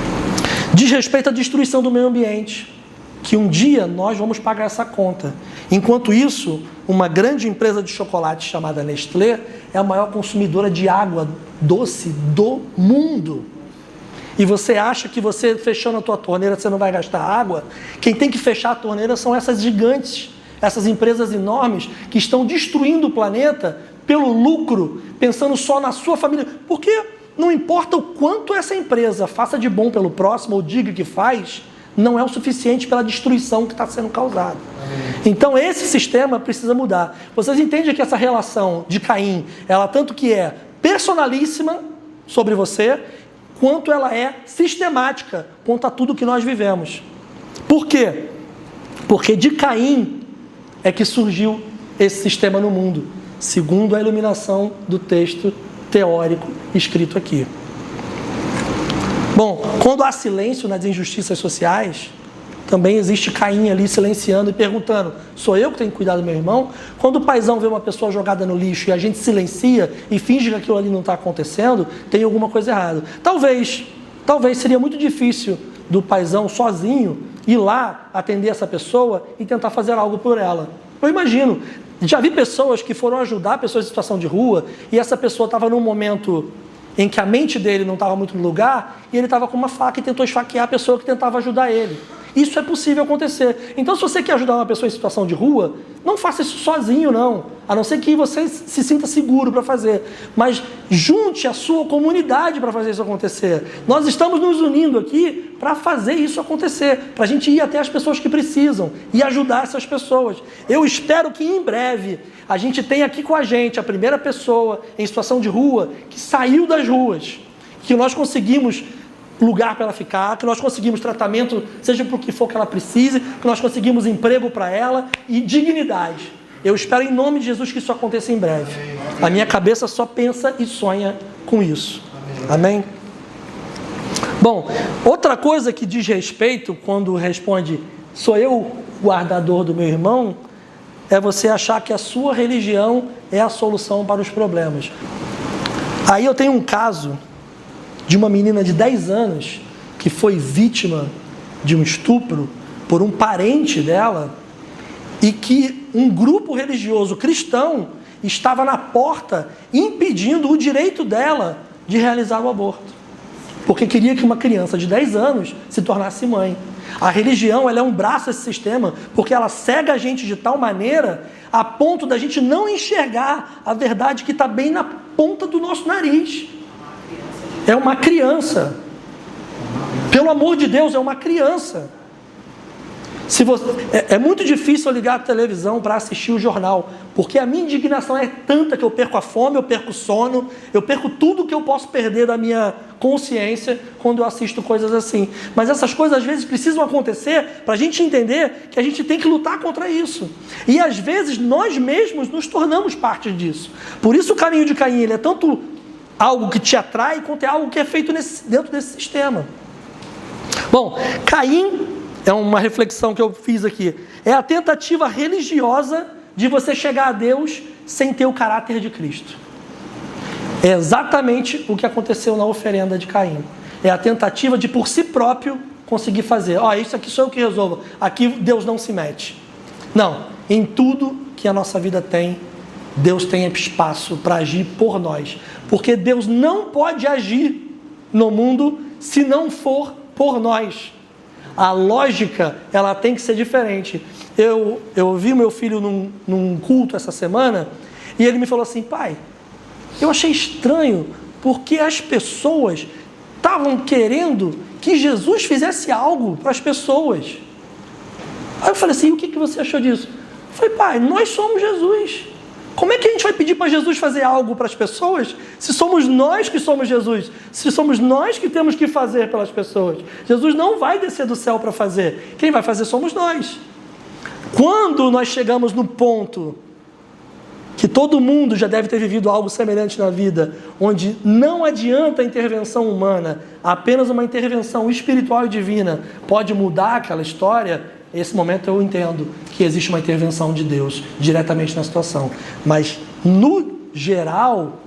Diz respeito à destruição do meio ambiente, que um dia nós vamos pagar essa conta. Enquanto isso, uma grande empresa de chocolate chamada Nestlé é a maior consumidora de água doce do mundo. E você acha que você fechando a tua torneira você não vai gastar água? Quem tem que fechar a torneira são essas gigantes, essas empresas enormes que estão destruindo o planeta pelo lucro, pensando só na sua família. Porque não importa o quanto essa empresa faça de bom pelo próximo ou diga que faz, não é o suficiente pela destruição que está sendo causada. Então esse sistema precisa mudar. Vocês entendem que essa relação de Caim, ela tanto que é personalíssima sobre você, quanto ela é sistemática quanto a tudo que nós vivemos. Por quê? Porque de Caim é que surgiu esse sistema no mundo, segundo a iluminação do texto teórico escrito aqui. Bom, quando há silêncio nas injustiças sociais, também existe Caim ali silenciando e perguntando: sou eu que tenho que cuidar do meu irmão? Quando o paizão vê uma pessoa jogada no lixo e a gente silencia e finge que aquilo ali não está acontecendo, tem alguma coisa errada. Talvez seria muito difícil do paizão sozinho ir lá atender essa pessoa e tentar fazer algo por ela. Eu imagino, já vi pessoas que foram ajudar pessoas em situação de rua e essa pessoa estava num momento em que a mente dele não estava muito no lugar e ele estava com uma faca e tentou esfaquear a pessoa que tentava ajudar ele. Isso é possível acontecer. Então, se você quer ajudar uma pessoa em situação de rua, não faça isso sozinho, não. A não ser que você se sinta seguro para fazer. Mas junte a sua comunidade para fazer isso acontecer. Nós estamos nos unindo aqui para fazer isso acontecer, para a gente ir até as pessoas que precisam e ajudar essas pessoas. Eu espero que em breve a gente tenha aqui com a gente a primeira pessoa em situação de rua que saiu das ruas, que nós conseguimos lugar para ela ficar, que nós conseguimos tratamento, seja por que for que ela precise, que nós conseguimos emprego para ela e dignidade. Eu espero em nome de Jesus que isso aconteça em breve. A minha cabeça só pensa e sonha com isso. Amém? Bom, outra coisa que diz respeito quando responde sou eu o guardador do meu irmão, é você achar que a sua religião é a solução para os problemas. Aí eu tenho um caso de uma menina de 10 anos que foi vítima de um estupro por um parente dela e que um grupo religioso cristão estava na porta impedindo o direito dela de realizar o aborto, porque queria que uma criança de 10 anos se tornasse mãe. A religião ela é um braço desse sistema, porque ela cega a gente de tal maneira a ponto da gente não enxergar a verdade que está bem na ponta do nosso nariz. É uma criança. Pelo amor de Deus, é uma criança. É muito difícil eu ligar a televisão para assistir o jornal, porque a minha indignação é tanta que eu perco a fome, eu perco o sono, eu perco tudo que eu posso perder da minha consciência quando eu assisto coisas assim. Mas essas coisas às vezes precisam acontecer para a gente entender que a gente tem que lutar contra isso. E às vezes nós mesmos nos tornamos parte disso. Por isso o caminho de Caim, ele é tanto algo que te atrai quanto é algo que é feito dentro desse sistema. Bom, Caim... é uma reflexão que eu fiz aqui. É a tentativa religiosa de você chegar a Deus sem ter o caráter de Cristo. É exatamente o que aconteceu na oferenda de Caim. É a tentativa de, por si próprio, conseguir fazer. Isso aqui sou eu que resolvo. Aqui Deus não se mete. Não. Em tudo que a nossa vida tem, Deus tem espaço para agir por nós. Porque Deus não pode agir no mundo se não for por nós. A lógica, ela tem que ser diferente. Eu vi meu filho num culto essa semana, e ele me falou assim: pai, eu achei estranho, porque as pessoas estavam querendo que Jesus fizesse algo para as pessoas. Aí eu falei assim: o que você achou disso? Eu falei: pai, nós somos Jesus. Como é que a gente vai pedir para Jesus fazer algo para as pessoas, se somos nós que somos Jesus? Se somos nós que temos que fazer pelas pessoas? Jesus não vai descer do céu para fazer. Quem vai fazer somos nós. Quando nós chegamos no ponto que todo mundo já deve ter vivido algo semelhante na vida, onde não adianta a intervenção humana, apenas uma intervenção espiritual e divina pode mudar aquela história, nesse momento eu entendo que existe uma intervenção de Deus diretamente na situação. Mas, no geral,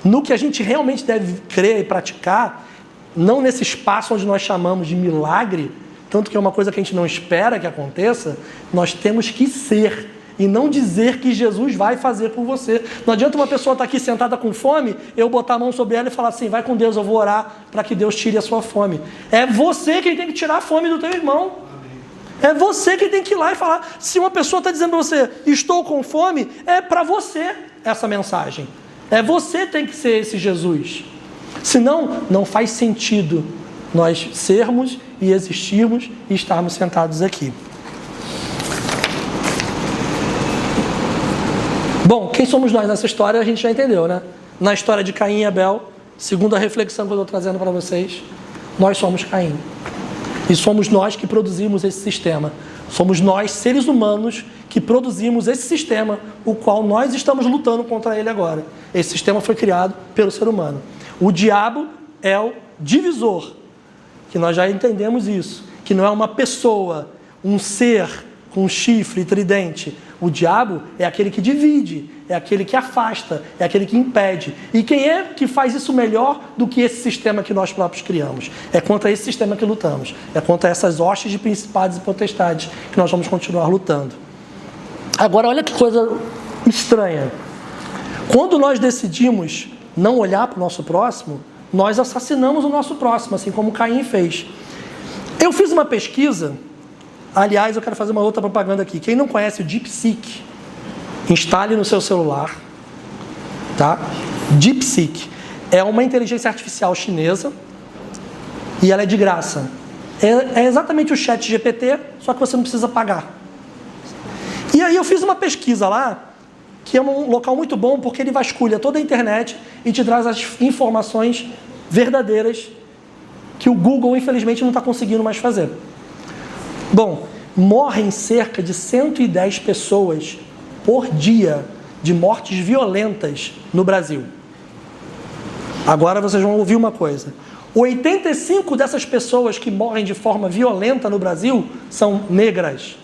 no que a gente realmente deve crer e praticar, não nesse espaço onde nós chamamos de milagre, tanto que é uma coisa que a gente não espera que aconteça, nós temos que ser, e não dizer que Jesus vai fazer por você. Não adianta uma pessoa estar aqui sentada com fome, eu botar a mão sobre ela e falar assim: vai com Deus, eu vou orar para que Deus tire a sua fome. É você quem tem que tirar a fome do teu irmão. É você que tem que ir lá e falar. Se uma pessoa está dizendo para você: estou com fome, é para você essa mensagem. É você que tem que ser esse Jesus. Senão, não faz sentido nós sermos e existirmos e estarmos sentados aqui. Bom, quem somos nós nessa história a gente já entendeu, né? Na história de Caim e Abel, segundo a reflexão que eu estou trazendo para vocês, nós somos Caim. E somos nós que produzimos esse sistema. Somos nós, seres humanos, que produzimos esse sistema, o qual nós estamos lutando contra ele agora. Esse sistema foi criado pelo ser humano. O diabo é o divisor, que nós já entendemos isso, que não é uma pessoa, um ser com chifre e tridente. O diabo é aquele que divide, é aquele que afasta, é aquele que impede. E quem é que faz isso melhor do que esse sistema que nós próprios criamos? É contra esse sistema que lutamos. É contra essas hostes de principados e potestades que nós vamos continuar lutando. Agora, olha que coisa estranha. Quando nós decidimos não olhar para o nosso próximo, nós assassinamos o nosso próximo, assim como Caim fez. Eu fiz uma pesquisa. Aliás, eu quero fazer uma outra propaganda aqui. Quem não conhece o DeepSeek, instale no seu celular, tá? DeepSeek é uma inteligência artificial chinesa e ela é de graça. É exatamente o ChatGPT, só que você não precisa pagar. E aí eu fiz uma pesquisa lá, que é um local muito bom, porque ele vasculha toda a internet e te traz as informações verdadeiras que o Google, infelizmente, não está conseguindo mais fazer. Bom, morrem cerca de 110 pessoas por dia de mortes violentas no Brasil. Agora vocês vão ouvir uma coisa. 85 dessas pessoas que morrem de forma violenta no Brasil são negras.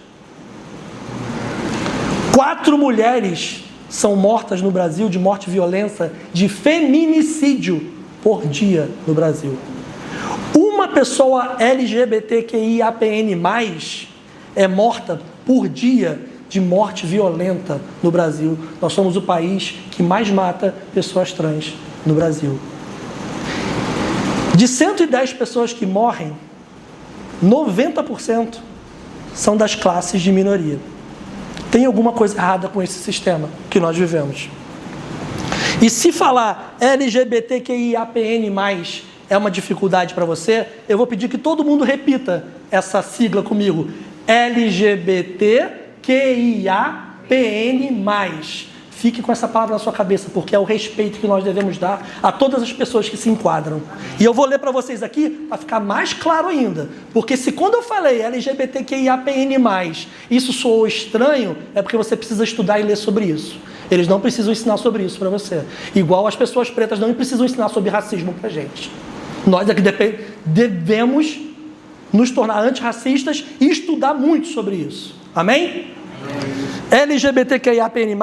4 mulheres são mortas no Brasil de morte violenta, de feminicídio por dia no Brasil. Uma pessoa LGBTQIAPN+, é morta por dia de morte violenta no Brasil. Nós somos o país que mais mata pessoas trans no Brasil. De 110 pessoas que morrem, 90% são das classes de minoria. Tem alguma coisa errada com esse sistema que nós vivemos. E se falar LGBTQIAPN+, é uma dificuldade para você, eu vou pedir que todo mundo repita essa sigla comigo. LGBTQIAPN+. Fique com essa palavra na sua cabeça, porque é o respeito que nós devemos dar a todas as pessoas que se enquadram. E eu vou ler para vocês aqui para ficar mais claro ainda. Porque se quando eu falei LGBTQIAPN+, isso soou estranho, é porque você precisa estudar e ler sobre isso. Eles não precisam ensinar sobre isso para você. Igual as pessoas pretas não precisam ensinar sobre racismo para a gente. Nós aqui devemos nos tornar antirracistas e estudar muito sobre isso. Amém? LGBTQIAPN+,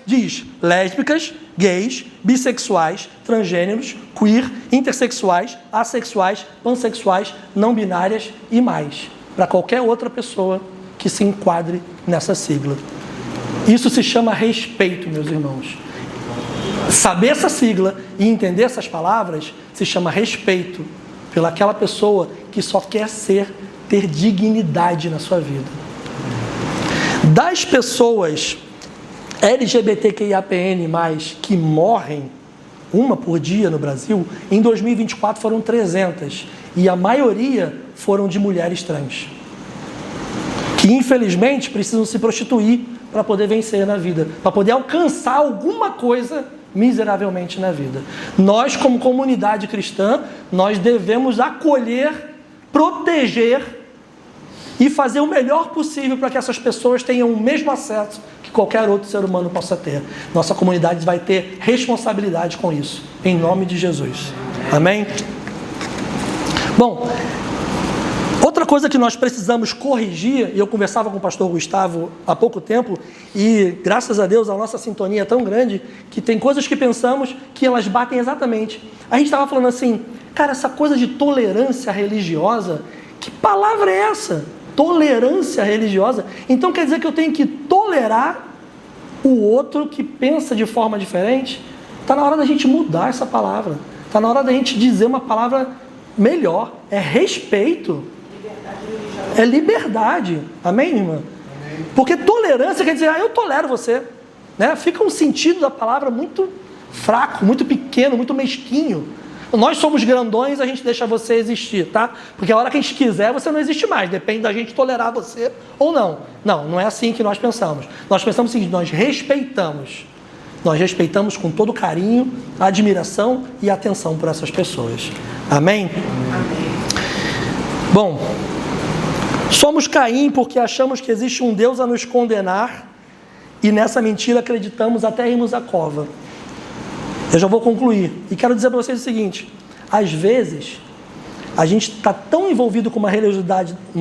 diz lésbicas, gays, bissexuais, transgêneros, queer, intersexuais, assexuais, pansexuais, não binárias e mais. Para qualquer outra pessoa que se enquadre nessa sigla. Isso se chama respeito, meus irmãos. Saber essa sigla e entender essas palavras se chama respeito pelaquela pessoa que só quer ter dignidade na sua vida. Das pessoas LGBTQIAPN+, que morrem, uma por dia no Brasil, em 2024 foram 300. E a maioria foram de mulheres trans. Que infelizmente precisam se prostituir para poder vencer na vida. Para poder alcançar alguma coisa miseravelmente na vida. Nós, como comunidade cristã, nós devemos acolher, proteger e fazer o melhor possível para que essas pessoas tenham o mesmo acesso que qualquer outro ser humano possa ter. Nossa comunidade vai ter responsabilidade com isso, em nome de Jesus. Amém? Bom, outra coisa que nós precisamos corrigir, e eu conversava com o pastor Gustavo há pouco tempo, e graças a Deus a nossa sintonia é tão grande, que tem coisas que pensamos que elas batem exatamente. A gente estava falando assim, cara, essa coisa de tolerância religiosa, que palavra é essa? Tolerância religiosa? Então quer dizer que eu tenho que tolerar o outro que pensa de forma diferente? Está na hora da gente mudar essa palavra. Está na hora da gente dizer uma palavra melhor. É respeito. É liberdade. Amém, irmã? Amém. Porque tolerância quer dizer, eu tolero você. Né? Fica um sentido da palavra muito fraco, muito pequeno, muito mesquinho. Nós somos grandões, a gente deixa você existir, tá? Porque a hora que a gente quiser, você não existe mais. Depende da gente tolerar você ou não. Não, não é assim que nós pensamos. Nós pensamos o seguinte, nós respeitamos. Nós respeitamos com todo carinho, admiração e atenção por essas pessoas. Amém? Amém. Bom, somos Caim porque achamos que existe um Deus a nos condenar e nessa mentira acreditamos até irmos à cova. Eu já vou concluir. E quero dizer para vocês o seguinte, às vezes, a gente está tão envolvido com uma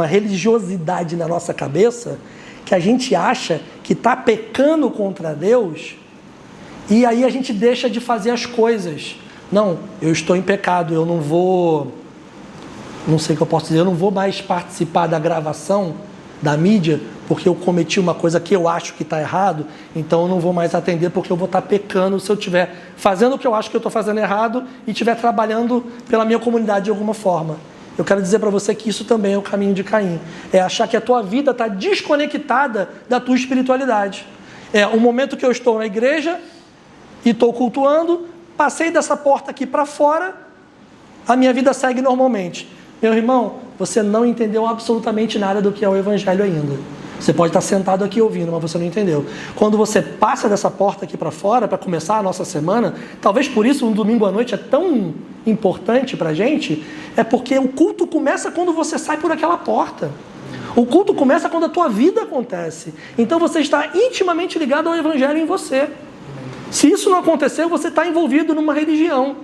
religiosidade na nossa cabeça, que a gente acha que está pecando contra Deus, e aí a gente deixa de fazer as coisas. Não, eu estou em pecado, eu não vou mais participar da gravação da mídia, porque eu cometi uma coisa que eu acho que está errado, então eu não vou mais atender porque eu vou estar pecando se eu estiver fazendo o que eu acho que eu estou fazendo errado e estiver trabalhando pela minha comunidade de alguma forma. Eu quero dizer para você que isso também é o caminho de Caim. É achar que a tua vida está desconectada da tua espiritualidade. É o momento que eu estou na igreja e estou cultuando, passei dessa porta aqui para fora, a minha vida segue normalmente. Meu irmão, você não entendeu absolutamente nada do que é o Evangelho ainda. Você pode estar sentado aqui ouvindo, mas você não entendeu. Quando você passa dessa porta aqui para fora, para começar a nossa semana, talvez por isso um domingo à noite é tão importante para a gente, é porque o culto começa quando você sai por aquela porta. O culto começa quando a tua vida acontece. Então você está intimamente ligado ao Evangelho em você. Se isso não aconteceu, você está envolvido numa religião.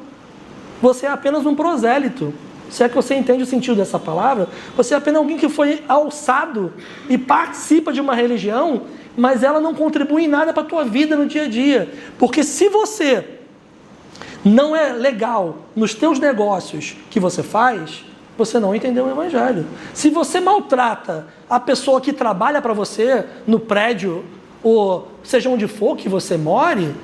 Você é apenas um prosélito. Se é que você entende o sentido dessa palavra, você é apenas alguém que foi alçado e participa de uma religião, mas ela não contribui em nada para a tua vida no dia a dia. Porque se você não é legal nos teus negócios que você faz, você não entendeu o Evangelho. Se você maltrata a pessoa que trabalha para você no prédio, ou seja onde for que você more,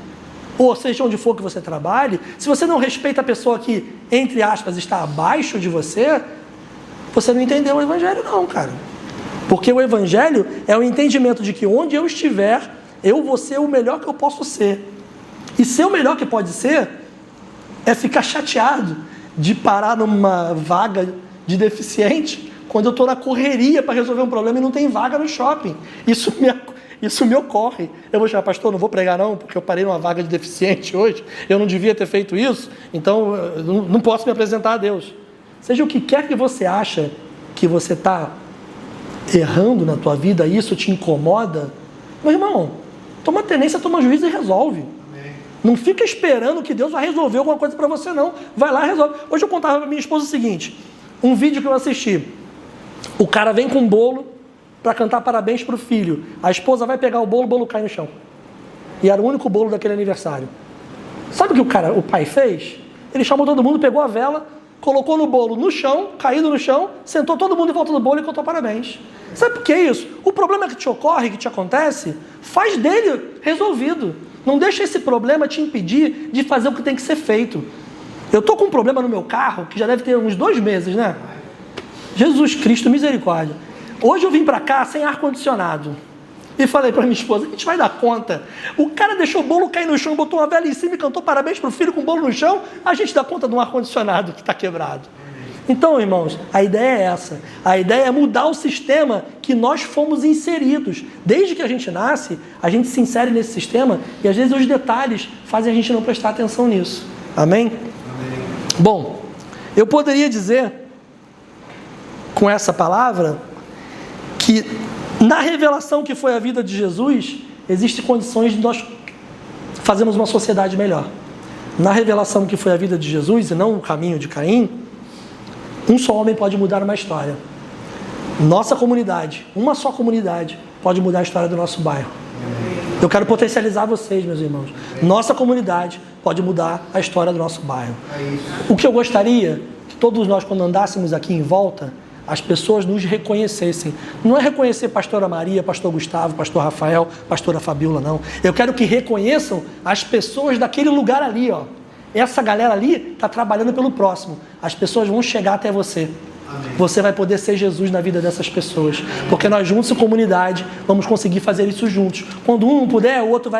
ou seja onde for que você trabalhe, se você não respeita a pessoa que, entre aspas, está abaixo de você, você não entendeu o Evangelho não, cara. Porque o Evangelho é o entendimento de que onde eu estiver, eu vou ser o melhor que eu posso ser. E ser o melhor que pode ser é ficar chateado de parar numa vaga de deficiente quando eu estou na correria para resolver um problema e não tem vaga no shopping. Isso me ocorre. Eu vou chamar, pastor, não vou pregar não, porque eu parei numa vaga de deficiente hoje, eu não devia ter feito isso, então eu não posso me apresentar a Deus. Seja o que quer que você acha que você está errando na tua vida, isso te incomoda, meu irmão, toma tenência, toma juízo e resolve. Amém. Não fica esperando que Deus vai resolver alguma coisa para você não. Vai lá e resolve. Hoje eu contava para minha esposa o seguinte, um vídeo que eu assisti, o cara vem com um bolo para cantar parabéns para o filho, a esposa vai pegar o bolo cai no chão. E era o único bolo daquele aniversário. Sabe o que o pai fez? Ele chamou todo mundo, pegou a vela, colocou no bolo no chão, caído no chão, sentou todo mundo em volta do bolo e cantou parabéns. Sabe por que isso? O problema que te ocorre, que te acontece, faz dele resolvido. Não deixa esse problema te impedir de fazer o que tem que ser feito. Eu estou com um problema no meu carro, que já deve ter uns 2 meses, né? Jesus Cristo, misericórdia. Hoje eu vim para cá sem ar-condicionado. E falei para minha esposa, a gente vai dar conta. O cara deixou o bolo cair no chão, botou uma vela em cima e cantou parabéns para o filho com o bolo no chão. A gente dá conta de um ar-condicionado que está quebrado. Então, irmãos, a ideia é essa. A ideia é mudar o sistema que nós fomos inseridos. Desde que a gente nasce, a gente se insere nesse sistema e às vezes os detalhes fazem a gente não prestar atenção nisso. Amém? Amém. Bom, eu poderia dizer, com essa palavra, que na revelação que foi a vida de Jesus, existem condições de nós fazermos uma sociedade melhor. Na revelação que foi a vida de Jesus, e não o caminho de Caim, um só homem pode mudar uma história. Nossa comunidade, uma só comunidade, pode mudar a história do nosso bairro. Eu quero potencializar vocês, meus irmãos. Nossa comunidade pode mudar a história do nosso bairro. O que eu gostaria, que todos nós, quando andássemos aqui em volta, as pessoas nos reconhecessem. Não é reconhecer pastora Maria, pastor Gustavo, pastor Rafael, pastora Fabiola, não. Eu quero que reconheçam as pessoas daquele lugar ali, ó. Essa galera ali está trabalhando pelo próximo. As pessoas vão chegar até você. Amém. Você vai poder ser Jesus na vida dessas pessoas. Porque nós juntos em comunidade vamos conseguir fazer isso juntos. Quando um não puder, o outro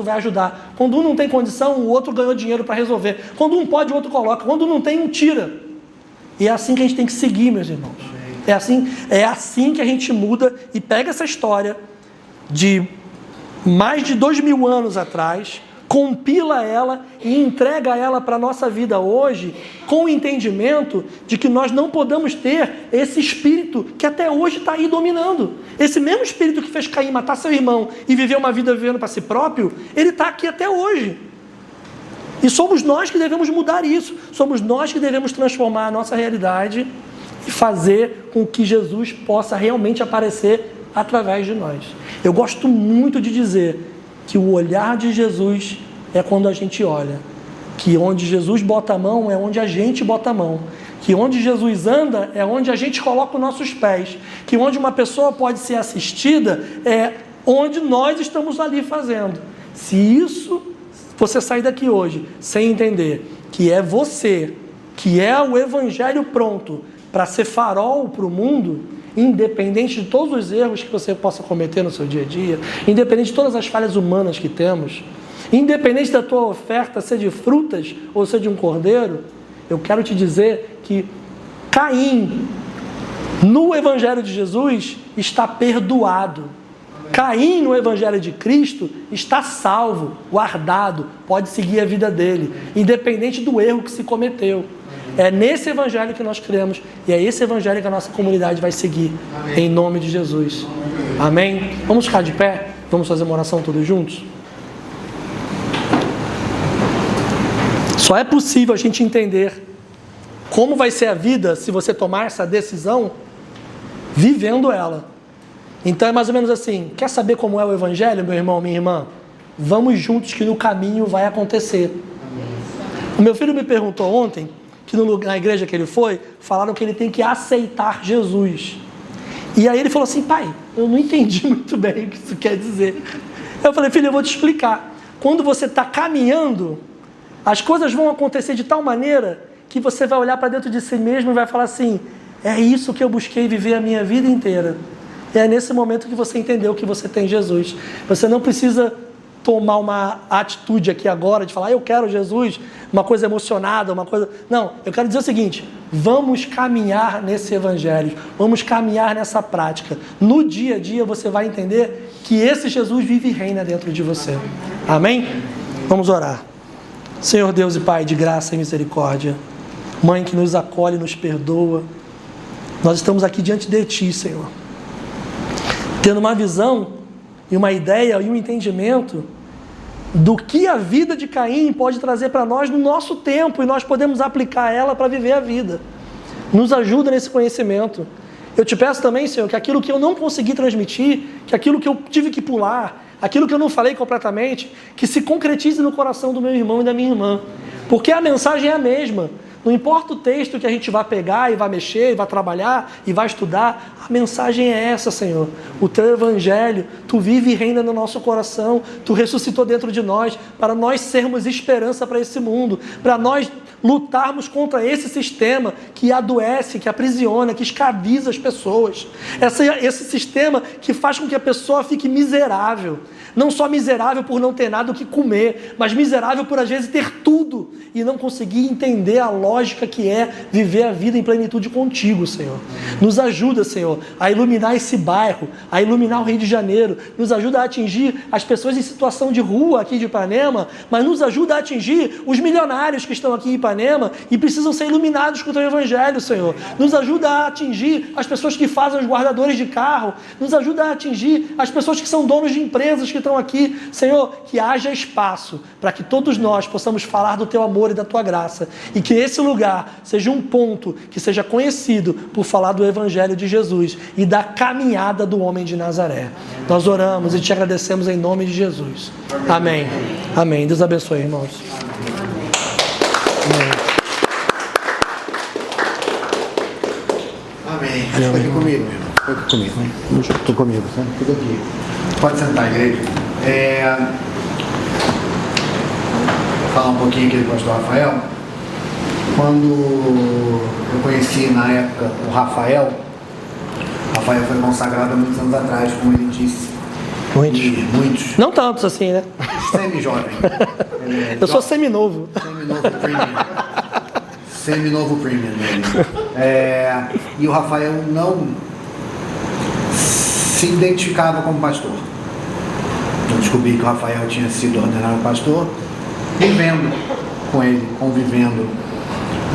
vai ajudar. Quando um não tem condição, o outro ganhou dinheiro para resolver. Quando um pode, o outro coloca. Quando não tem, um tira. E é assim que a gente tem que seguir, meus irmãos. É assim que a gente muda e pega essa história de mais de 2000 anos atrás, compila ela e entrega ela para a nossa vida hoje, com o entendimento de que nós não podemos ter esse espírito que até hoje está aí dominando. Esse mesmo espírito que fez Caim matar seu irmão e viver uma vida vivendo para si próprio, ele está aqui até hoje. E somos nós que devemos mudar isso. Somos nós que devemos transformar a nossa realidade e fazer com que Jesus possa realmente aparecer através de nós. Eu gosto muito de dizer que o olhar de Jesus é quando a gente olha. Que onde Jesus bota a mão é onde a gente bota a mão. Que onde Jesus anda é onde a gente coloca os nossos pés. Que onde uma pessoa pode ser assistida é onde nós estamos ali fazendo. Se isso... você sair daqui hoje sem entender que é você, que é o evangelho pronto para ser farol para o mundo, independente de todos os erros que você possa cometer no seu dia a dia, independente de todas as falhas humanas que temos, independente da tua oferta ser de frutas ou ser de um cordeiro, eu quero te dizer que Caim, no evangelho de Jesus, está perdoado. Caim, no evangelho de Cristo, está salvo, guardado, pode seguir a vida dele, independente do erro que se cometeu. É nesse evangelho que nós cremos e é esse evangelho que a nossa comunidade vai seguir. Amém. Em nome de Jesus. Amém? Vamos ficar de pé? Vamos fazer uma oração todos juntos? Só é possível a gente entender como vai ser a vida se você tomar essa decisão vivendo ela. Então é mais ou menos assim, quer saber como é o evangelho, meu irmão, minha irmã? Vamos juntos que no caminho vai acontecer. O meu filho me perguntou ontem, que na igreja que ele foi, falaram que ele tem que aceitar Jesus. E aí ele falou assim, pai, eu não entendi muito bem o que isso quer dizer. Eu falei, filho, eu vou te explicar. Quando você está caminhando, as coisas vão acontecer de tal maneira que você vai olhar para dentro de si mesmo e vai falar assim, é isso que eu busquei viver a minha vida inteira. E é nesse momento que você entendeu que você tem Jesus. Você não precisa tomar uma atitude aqui agora de falar, eu quero Jesus, uma coisa emocionada, uma coisa... Não, eu quero dizer o seguinte, vamos caminhar nesse evangelho, vamos caminhar nessa prática. No dia a dia você vai entender que esse Jesus vive e reina dentro de você. Amém? Vamos orar. Senhor Deus e Pai de graça e misericórdia, Mãe que nos acolhe, nos perdoa, nós estamos aqui diante de Ti, Senhor, tendo uma visão e uma ideia e um entendimento do que a vida de Caim pode trazer para nós no nosso tempo, e nós podemos aplicar ela para viver a vida. Nos ajuda nesse conhecimento. Eu te peço também, Senhor, que aquilo que eu não consegui transmitir, que aquilo que eu tive que pular, aquilo que eu não falei completamente, que se concretize no coração do meu irmão e da minha irmã, porque a mensagem é a mesma. Não importa o texto que a gente vai pegar e vai mexer, e vai trabalhar e vai estudar, a mensagem é essa, Senhor. O Teu Evangelho, Tu vive e reina no nosso coração, Tu ressuscitou dentro de nós, para nós sermos esperança para esse mundo, para nós lutarmos contra esse sistema que adoece, que aprisiona, que escraviza as pessoas. Esse sistema que faz com que a pessoa fique miserável. Não só miserável por não ter nada o que comer, mas miserável por às vezes ter tudo e não conseguir entender a lógica que é viver a vida em plenitude contigo, Senhor. Nos ajuda, Senhor, a iluminar esse bairro, a iluminar o Rio de Janeiro, nos ajuda a atingir as pessoas em situação de rua aqui de Ipanema, mas nos ajuda a atingir os milionários que estão aqui em Ipanema e precisam ser iluminados com o Teu Evangelho, Senhor. Nos ajuda a atingir as pessoas que fazem os guardadores de carro, nos ajuda a atingir as pessoas que são donos de empresas que estão aqui, Senhor, que haja espaço para que todos nós possamos falar do Teu amor e da Tua graça, e que esse lugar seja um ponto que seja conhecido por falar do Evangelho de Jesus e da caminhada do homem de Nazaré. Nós oramos e Te agradecemos em nome de Jesus. Amém. Amém. Deus abençoe, irmãos. Amém. Amém. Fica aqui comigo, meu irmão. Fica aqui comigo. Estou comigo, sabe? Fica aqui. Pode sentar, igreja. Vou falar um pouquinho aqui do pastor Rafael. Quando eu conheci na época o Rafael foi consagrado há muitos anos atrás, como ele disse. Muitos. Não tantos assim, né? Semi-jovem. Eu sou seminovo. Seminovo premium nele. E o Rafael não se identificava como pastor. Eu descobri que o Rafael tinha sido ordenado pastor vivendo com ele, convivendo.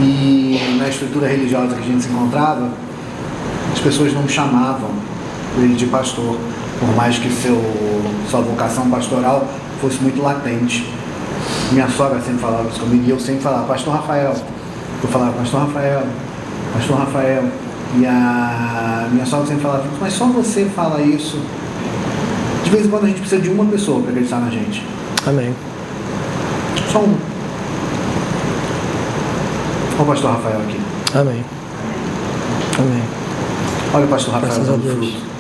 E na estrutura religiosa que a gente se encontrava, as pessoas não chamavam ele de pastor, por mais que sua vocação pastoral fosse muito latente. Minha sogra sempre falava isso comigo, e eu sempre falava, pastor Rafael. Eu falava, pastor Rafael, pastor Rafael. E a minha sogra sempre falava, mas só você fala isso. De vez em quando a gente precisa de uma pessoa para acreditar na gente. Amém. Só uma. Olha o pastor Rafael aqui. Amém. Amém. Olha o pastor Rafael Graças a dando Deus. fruto.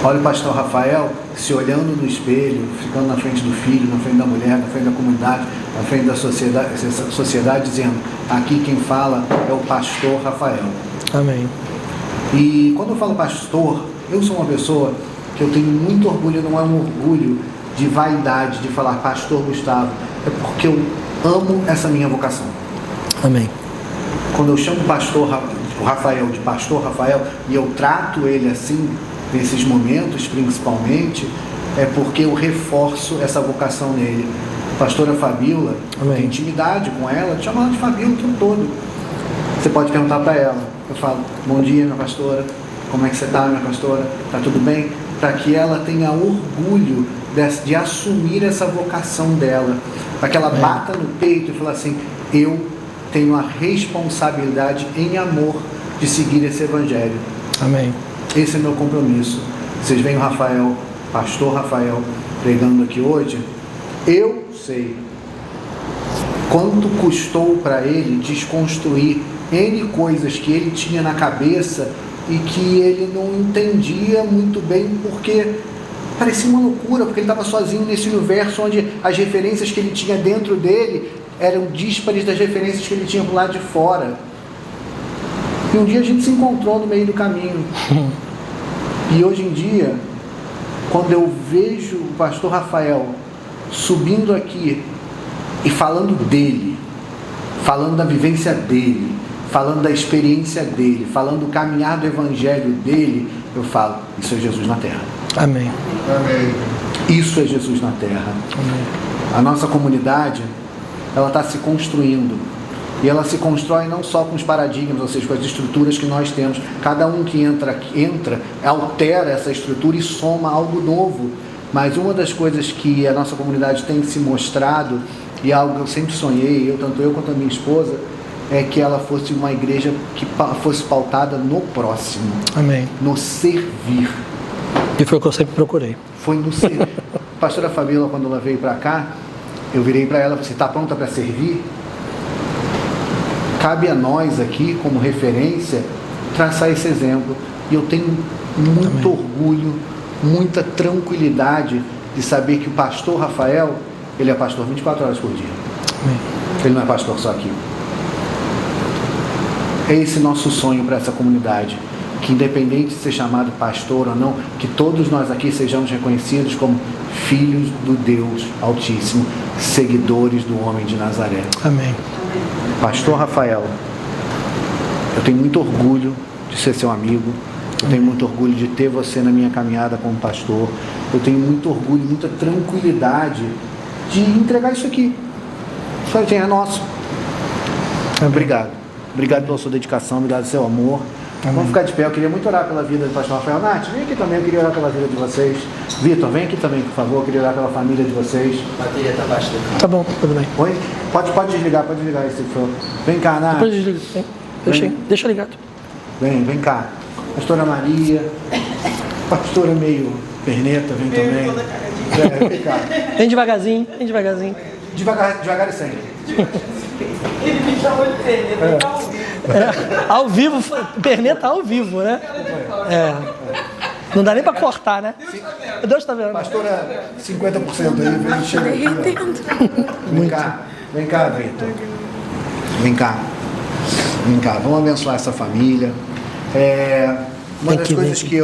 Olha o pastor Rafael se olhando no espelho, ficando na frente do filho, na frente da mulher, na frente da comunidade, na frente da sociedade, dizendo, aqui quem fala é o pastor Rafael. Amém. E quando eu falo pastor, eu sou uma pessoa que eu tenho muito orgulho, não é um orgulho de vaidade, de falar pastor Gustavo, é porque eu amo essa minha vocação. Amém. Quando eu chamo o Rafael de pastor Rafael, e eu trato ele assim, nesses momentos principalmente, é porque eu reforço essa vocação nele. Pastora Fabíola, tem intimidade com ela, chama ela de Fabíola o tempo todo. Você pode perguntar para ela, eu falo, bom dia minha pastora, como é que você está minha pastora, está tudo bem? Para que ela tenha orgulho de assumir essa vocação dela, para que ela bata no peito e fale assim, eu tenho a responsabilidade em amor de seguir esse evangelho. Amém. Esse é meu compromisso. Vocês veem o Rafael, pastor Rafael, pregando aqui hoje, eu sei quanto custou para ele desconstruir N coisas que ele tinha na cabeça e que ele não entendia muito bem, porque parecia uma loucura, porque ele estava sozinho nesse universo onde as referências que ele tinha dentro dele eram díspares das referências que ele tinha do lado de fora. E um dia a gente se encontrou no meio do caminho. E hoje em dia, quando eu vejo o pastor Rafael subindo aqui e falando dele, falando da vivência dele, falando da experiência dele, falando do caminhar do evangelho dele, eu falo, isso é Jesus na terra. Amém. Amém. Isso é Jesus na terra. Amém. A nossa comunidade, ela está se construindo. E ela se constrói não só com os paradigmas, ou seja, com as estruturas que nós temos. Cada um que entra, altera essa estrutura e soma algo novo. Mas uma das coisas que a nossa comunidade tem se mostrado, e algo que eu sempre sonhei, tanto eu quanto a minha esposa, é que ela fosse uma igreja que fosse pautada no próximo. Amém. No servir. E foi o que eu sempre procurei. Foi no servir. A pastora Fabíola, quando ela veio para cá, eu virei para ela e falei, você está pronta para servir? Cabe a nós aqui, como referência, traçar esse exemplo. E eu tenho muito orgulho, muita tranquilidade de saber que o pastor Rafael, ele é pastor 24 horas por dia. Amém. Ele não é pastor só aqui. É esse nosso sonho para essa comunidade. Que independente de ser chamado pastor ou não, que todos nós aqui sejamos reconhecidos como filhos do Deus Altíssimo, seguidores do homem de Nazaré. Amém. Pastor Rafael, eu tenho muito orgulho de ser seu amigo, eu tenho muito orgulho de ter você na minha caminhada como pastor, eu tenho muito orgulho, muita tranquilidade de entregar isso aqui. Isso aqui é nosso. Obrigado. Obrigado pela sua dedicação, obrigado pelo seu amor. Amém. Vamos ficar de pé, eu queria muito orar pela vida do pastor Rafael. Nath, vem aqui também, eu queria orar pela vida de vocês. Vitor, vem aqui também, por favor, eu queria orar pela família de vocês. A bateria está baixa. Tá bom, tudo bem. Oi? Pode desligar esse for. Vem cá, Nath. Depois desliga. Deixa ligado. Vem cá. Pastora Maria. Pastora meio perneta, vem também. Vem cá. Vem devagarzinho, vem devagarzinho. Devagar e sempre. Ele me chamou de perneta, Ao vivo, perneta ao vivo, né? Não dá nem pra cortar, né? Deus tá vendo. Pastora, 50% aí, vem chega. Vem cá, Vitor. Vem cá, vamos abençoar essa família. Uma das coisas que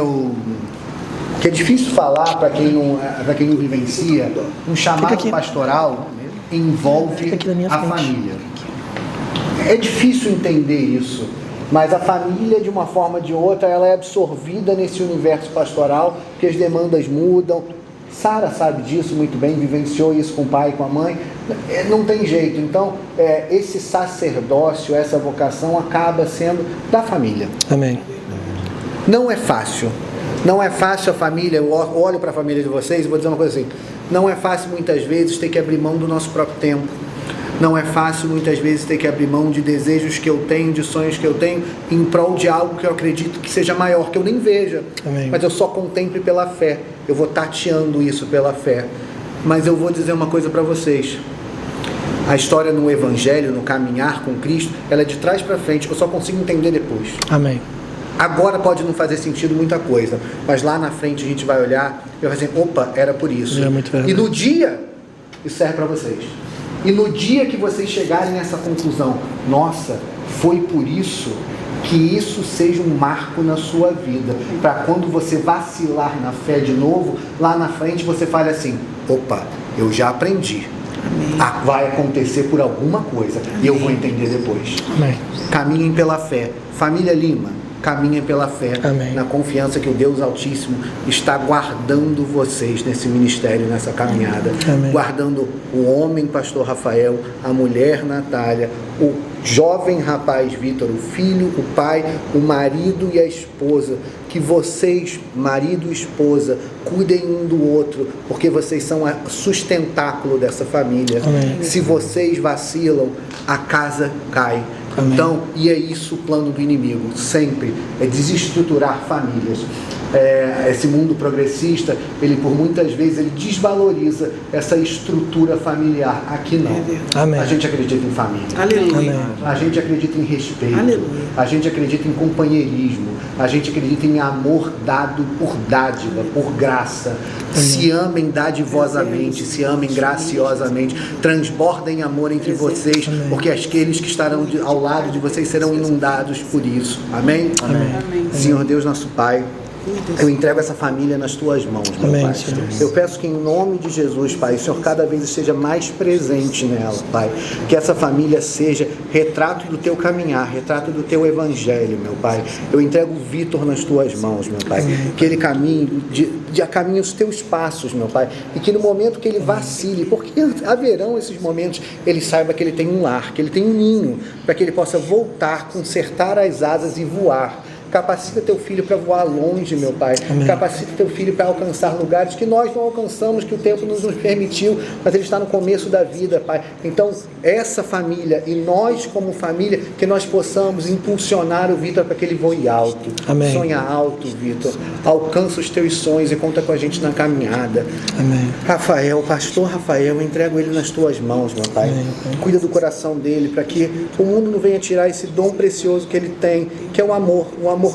é difícil falar para quem não vivencia, um chamado pastoral envolve a família. É difícil entender isso, mas a família, de uma forma ou de outra, ela é absorvida nesse universo pastoral, porque as demandas mudam. Sara sabe disso muito bem, vivenciou isso com o pai e com a mãe. Não tem jeito. Então, esse sacerdócio, essa vocação acaba sendo da família. Amém. Não é fácil. Não é fácil a família, eu olho para a família de vocês e vou dizer uma coisa assim, não é fácil muitas vezes ter que abrir mão do nosso próprio tempo. Não é fácil muitas vezes ter que abrir mão de desejos que eu tenho, de sonhos que eu tenho, em prol de algo que eu acredito que seja maior, que eu nem veja. Amém. Mas eu só contemple pela fé. Eu vou tateando isso pela fé. Mas eu vou dizer uma coisa para vocês. A história no Evangelho, no caminhar com Cristo, ela é de trás para frente. Eu só consigo entender depois. Amém. Agora pode não fazer sentido muita coisa, mas lá na frente a gente vai olhar e vai dizer, opa, era por isso. É muito verdade. E no dia, isso serve para vocês. E no dia que vocês chegarem nessa conclusão, nossa, foi por isso, que isso seja um marco na sua vida, para quando você vacilar na fé de novo, lá na frente você fale assim, opa, eu já aprendi. Vai acontecer por alguma coisa. E eu vou entender depois. Amém. Caminhem pela fé. Família Lima, caminhem pela fé. Amém. Na confiança que o Deus Altíssimo está guardando vocês nesse ministério, nessa caminhada. Amém. Guardando o homem pastor Rafael, a mulher Natália, o jovem rapaz Vitor, o filho, o pai, o marido e a esposa. Que vocês, marido e esposa, cuidem um do outro, porque vocês são o sustentáculo dessa família. Amém. Se vocês vacilam, a casa cai. Amém. Então, e é isso o plano do inimigo, sempre, é desestruturar famílias. Esse mundo progressista, ele por muitas vezes ele desvaloriza essa estrutura familiar. Aqui não. Amém. A gente acredita em família. Aleluia. Amém. A gente acredita em respeito. Aleluia. A gente acredita em companheirismo. A gente acredita em amor dado por dádiva, por graça. Se amem dadivosamente, se amem graciosamente. Transbordem amor entre vocês, porque aqueles que estarão ao lado de vocês serão inundados por isso. Amém? Amém. Senhor Deus, nosso Pai, Eu entrego essa família nas tuas mãos, meu Amém, Pai. Senhor. Eu peço que em nome de Jesus, Pai, o Senhor cada vez esteja mais presente nela, Pai. Que essa família seja retrato do teu caminhar, retrato do teu evangelho, meu Pai. Eu entrego o Vitor nas tuas mãos, meu Pai. Que ele caminhe, caminhe os teus passos, meu Pai. E que no momento que ele vacile, porque haverão esses momentos, ele saiba que ele tem um lar, que ele tem um ninho, para que ele possa voltar, consertar as asas e voar. Capacita teu filho para voar longe, meu Pai. Amém. Capacita teu filho para alcançar lugares que nós não alcançamos, que o tempo nos permitiu, mas ele está no começo da vida, Pai. Então, essa família e nós como família, que nós possamos impulsionar o Vitor para que ele voe alto. Amém. Sonha alto, Vitor. Alcança os teus sonhos e conta com a gente na caminhada. Amém. Rafael, pastor Rafael, eu entrego ele nas tuas mãos, meu Pai. Amém, Pai. Cuida do coração dele, para que o mundo não venha tirar esse dom precioso que ele tem, que é o amor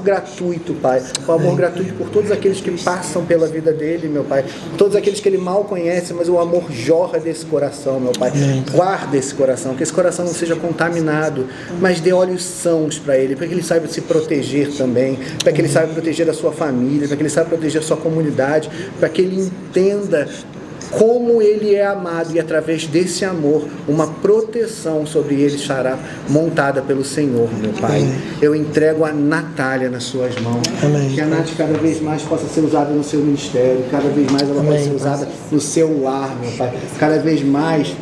gratuito, Pai. O amor gratuito por todos aqueles que passam pela vida dele, meu Pai. Todos aqueles que ele mal conhece, mas o amor jorra desse coração, meu Pai. Amém. Guarda esse coração, que esse coração não seja contaminado, mas dê olhos sãos para ele, para que ele saiba se proteger também, para que ele saiba proteger a sua família, para que ele saiba proteger a sua comunidade, para que ele entenda como ele é amado e através desse amor uma proteção sobre ele estará montada pelo Senhor, meu Pai. Amém. Eu entrego a Natália nas suas mãos. Amém. Que a Nath cada vez mais possa ser usada no seu ministério, cada vez mais ela Amém, possa ser usada no seu lar, meu Pai. Cada vez mais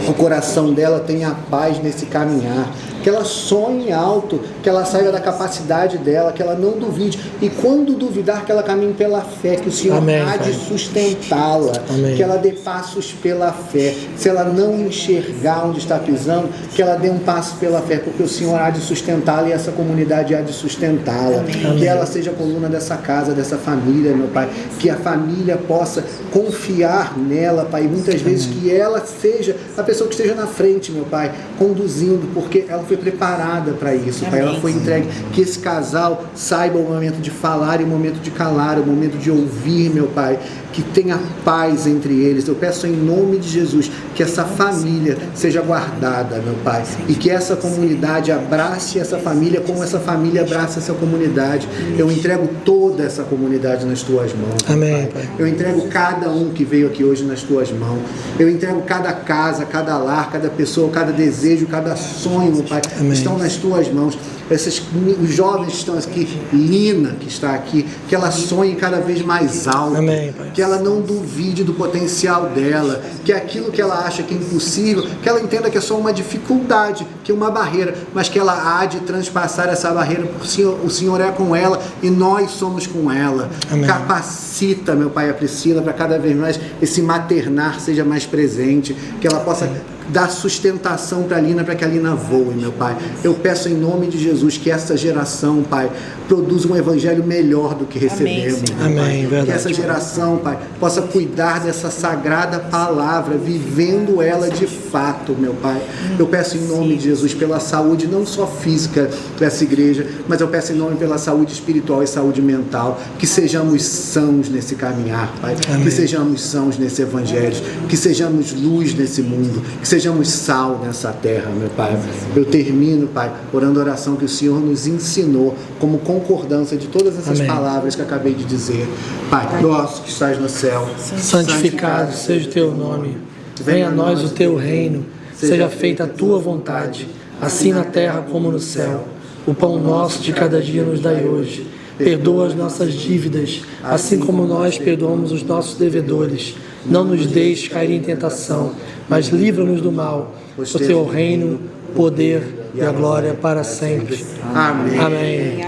o coração dela tenha paz nesse caminhar, que ela sonhe alto, que ela saiba da capacidade dela, que ela não duvide, e quando duvidar, que ela caminhe pela fé, que o Senhor Amém, há de Pai. sustentá-la, Amém. que ela dê passos pela fé. Se ela não enxergar onde está pisando, que ela dê um passo pela fé, porque o Senhor há de sustentá-la e essa comunidade há de sustentá-la. Que ela seja a coluna dessa casa, dessa família, meu Pai, que a família possa confiar nela, Pai, e muitas vezes que ela seja a pessoa que esteja na frente, meu Pai, conduzindo, porque ela foi preparada para isso, Pai, ela foi entregue. Que esse casal saiba o momento de falar e o momento de calar, o momento de ouvir, meu Pai, que tenha paz entre eles. Eu peço em nome de Jesus que essa família seja guardada, meu Pai, e que essa comunidade abrace essa família como essa família abraça essa comunidade. Eu entrego toda essa comunidade nas tuas mãos, meu Amém, Pai. Pai. Eu entrego cada um que veio aqui hoje nas tuas mãos. Eu entrego cada casa, cada lar, cada pessoa, cada desejo, cada sonho, meu Pai, Amém. estão nas tuas mãos. Os jovens que estão aqui, Lina que está aqui, que ela sonhe cada vez mais alto. Amém, Pai. Que ela não duvide do potencial dela, que aquilo que ela acha que é impossível, que ela entenda que é só uma dificuldade, que é uma barreira, mas que ela há de transpassar essa barreira, porque o Senhor é com ela e nós somos com ela. Amém. Capacita, meu Pai, a Priscila, para cada vez mais esse maternar seja mais presente, que ela possa dar sustentação para a Lina, para que a Lina voe, meu Pai. Eu peço em nome de Jesus que essa geração, Pai, produza um evangelho melhor do que recebemos. Amém, meu Pai. verdade. Que essa geração, Pai, possa cuidar dessa sagrada palavra, vivendo ela de fato, meu Pai. Eu peço em nome de Jesus pela saúde, não só física dessa igreja, mas eu peço em nome pela saúde espiritual e saúde mental, que sejamos sãos nesse caminhar, Pai. Amém. Que sejamos sãos nesse evangelho, que sejamos luz nesse mundo, que sejamos sal nessa terra, meu Pai. Eu termino, Pai, orando a oração que o Senhor nos ensinou como concordância de todas essas Amém. palavras que acabei de dizer. Pai, nosso que estás no céu, Santificado seja o teu nome. Venha a nós o teu reino. Seja feita a tua vontade, assim na terra como no céu. O pão nosso de cada dia nos dai hoje. Perdoa as nossas dívidas, assim como nós perdoamos os nossos devedores. Não nos deixes cair em tentação, mas livra-nos do mal. O teu reino, o poder e a glória para sempre. Amém. Amém.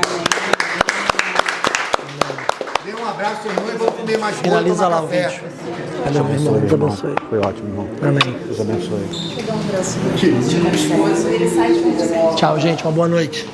Dê um abraço, irmão, e vamos comer mais bolo, Finaliza tomar lá o café. vídeo. Cadê o irmão? Deus abençoe. Foi ótimo, irmão. Amém. Deus abençoe. Ele sai de onde? Tchau, gente. Uma boa noite.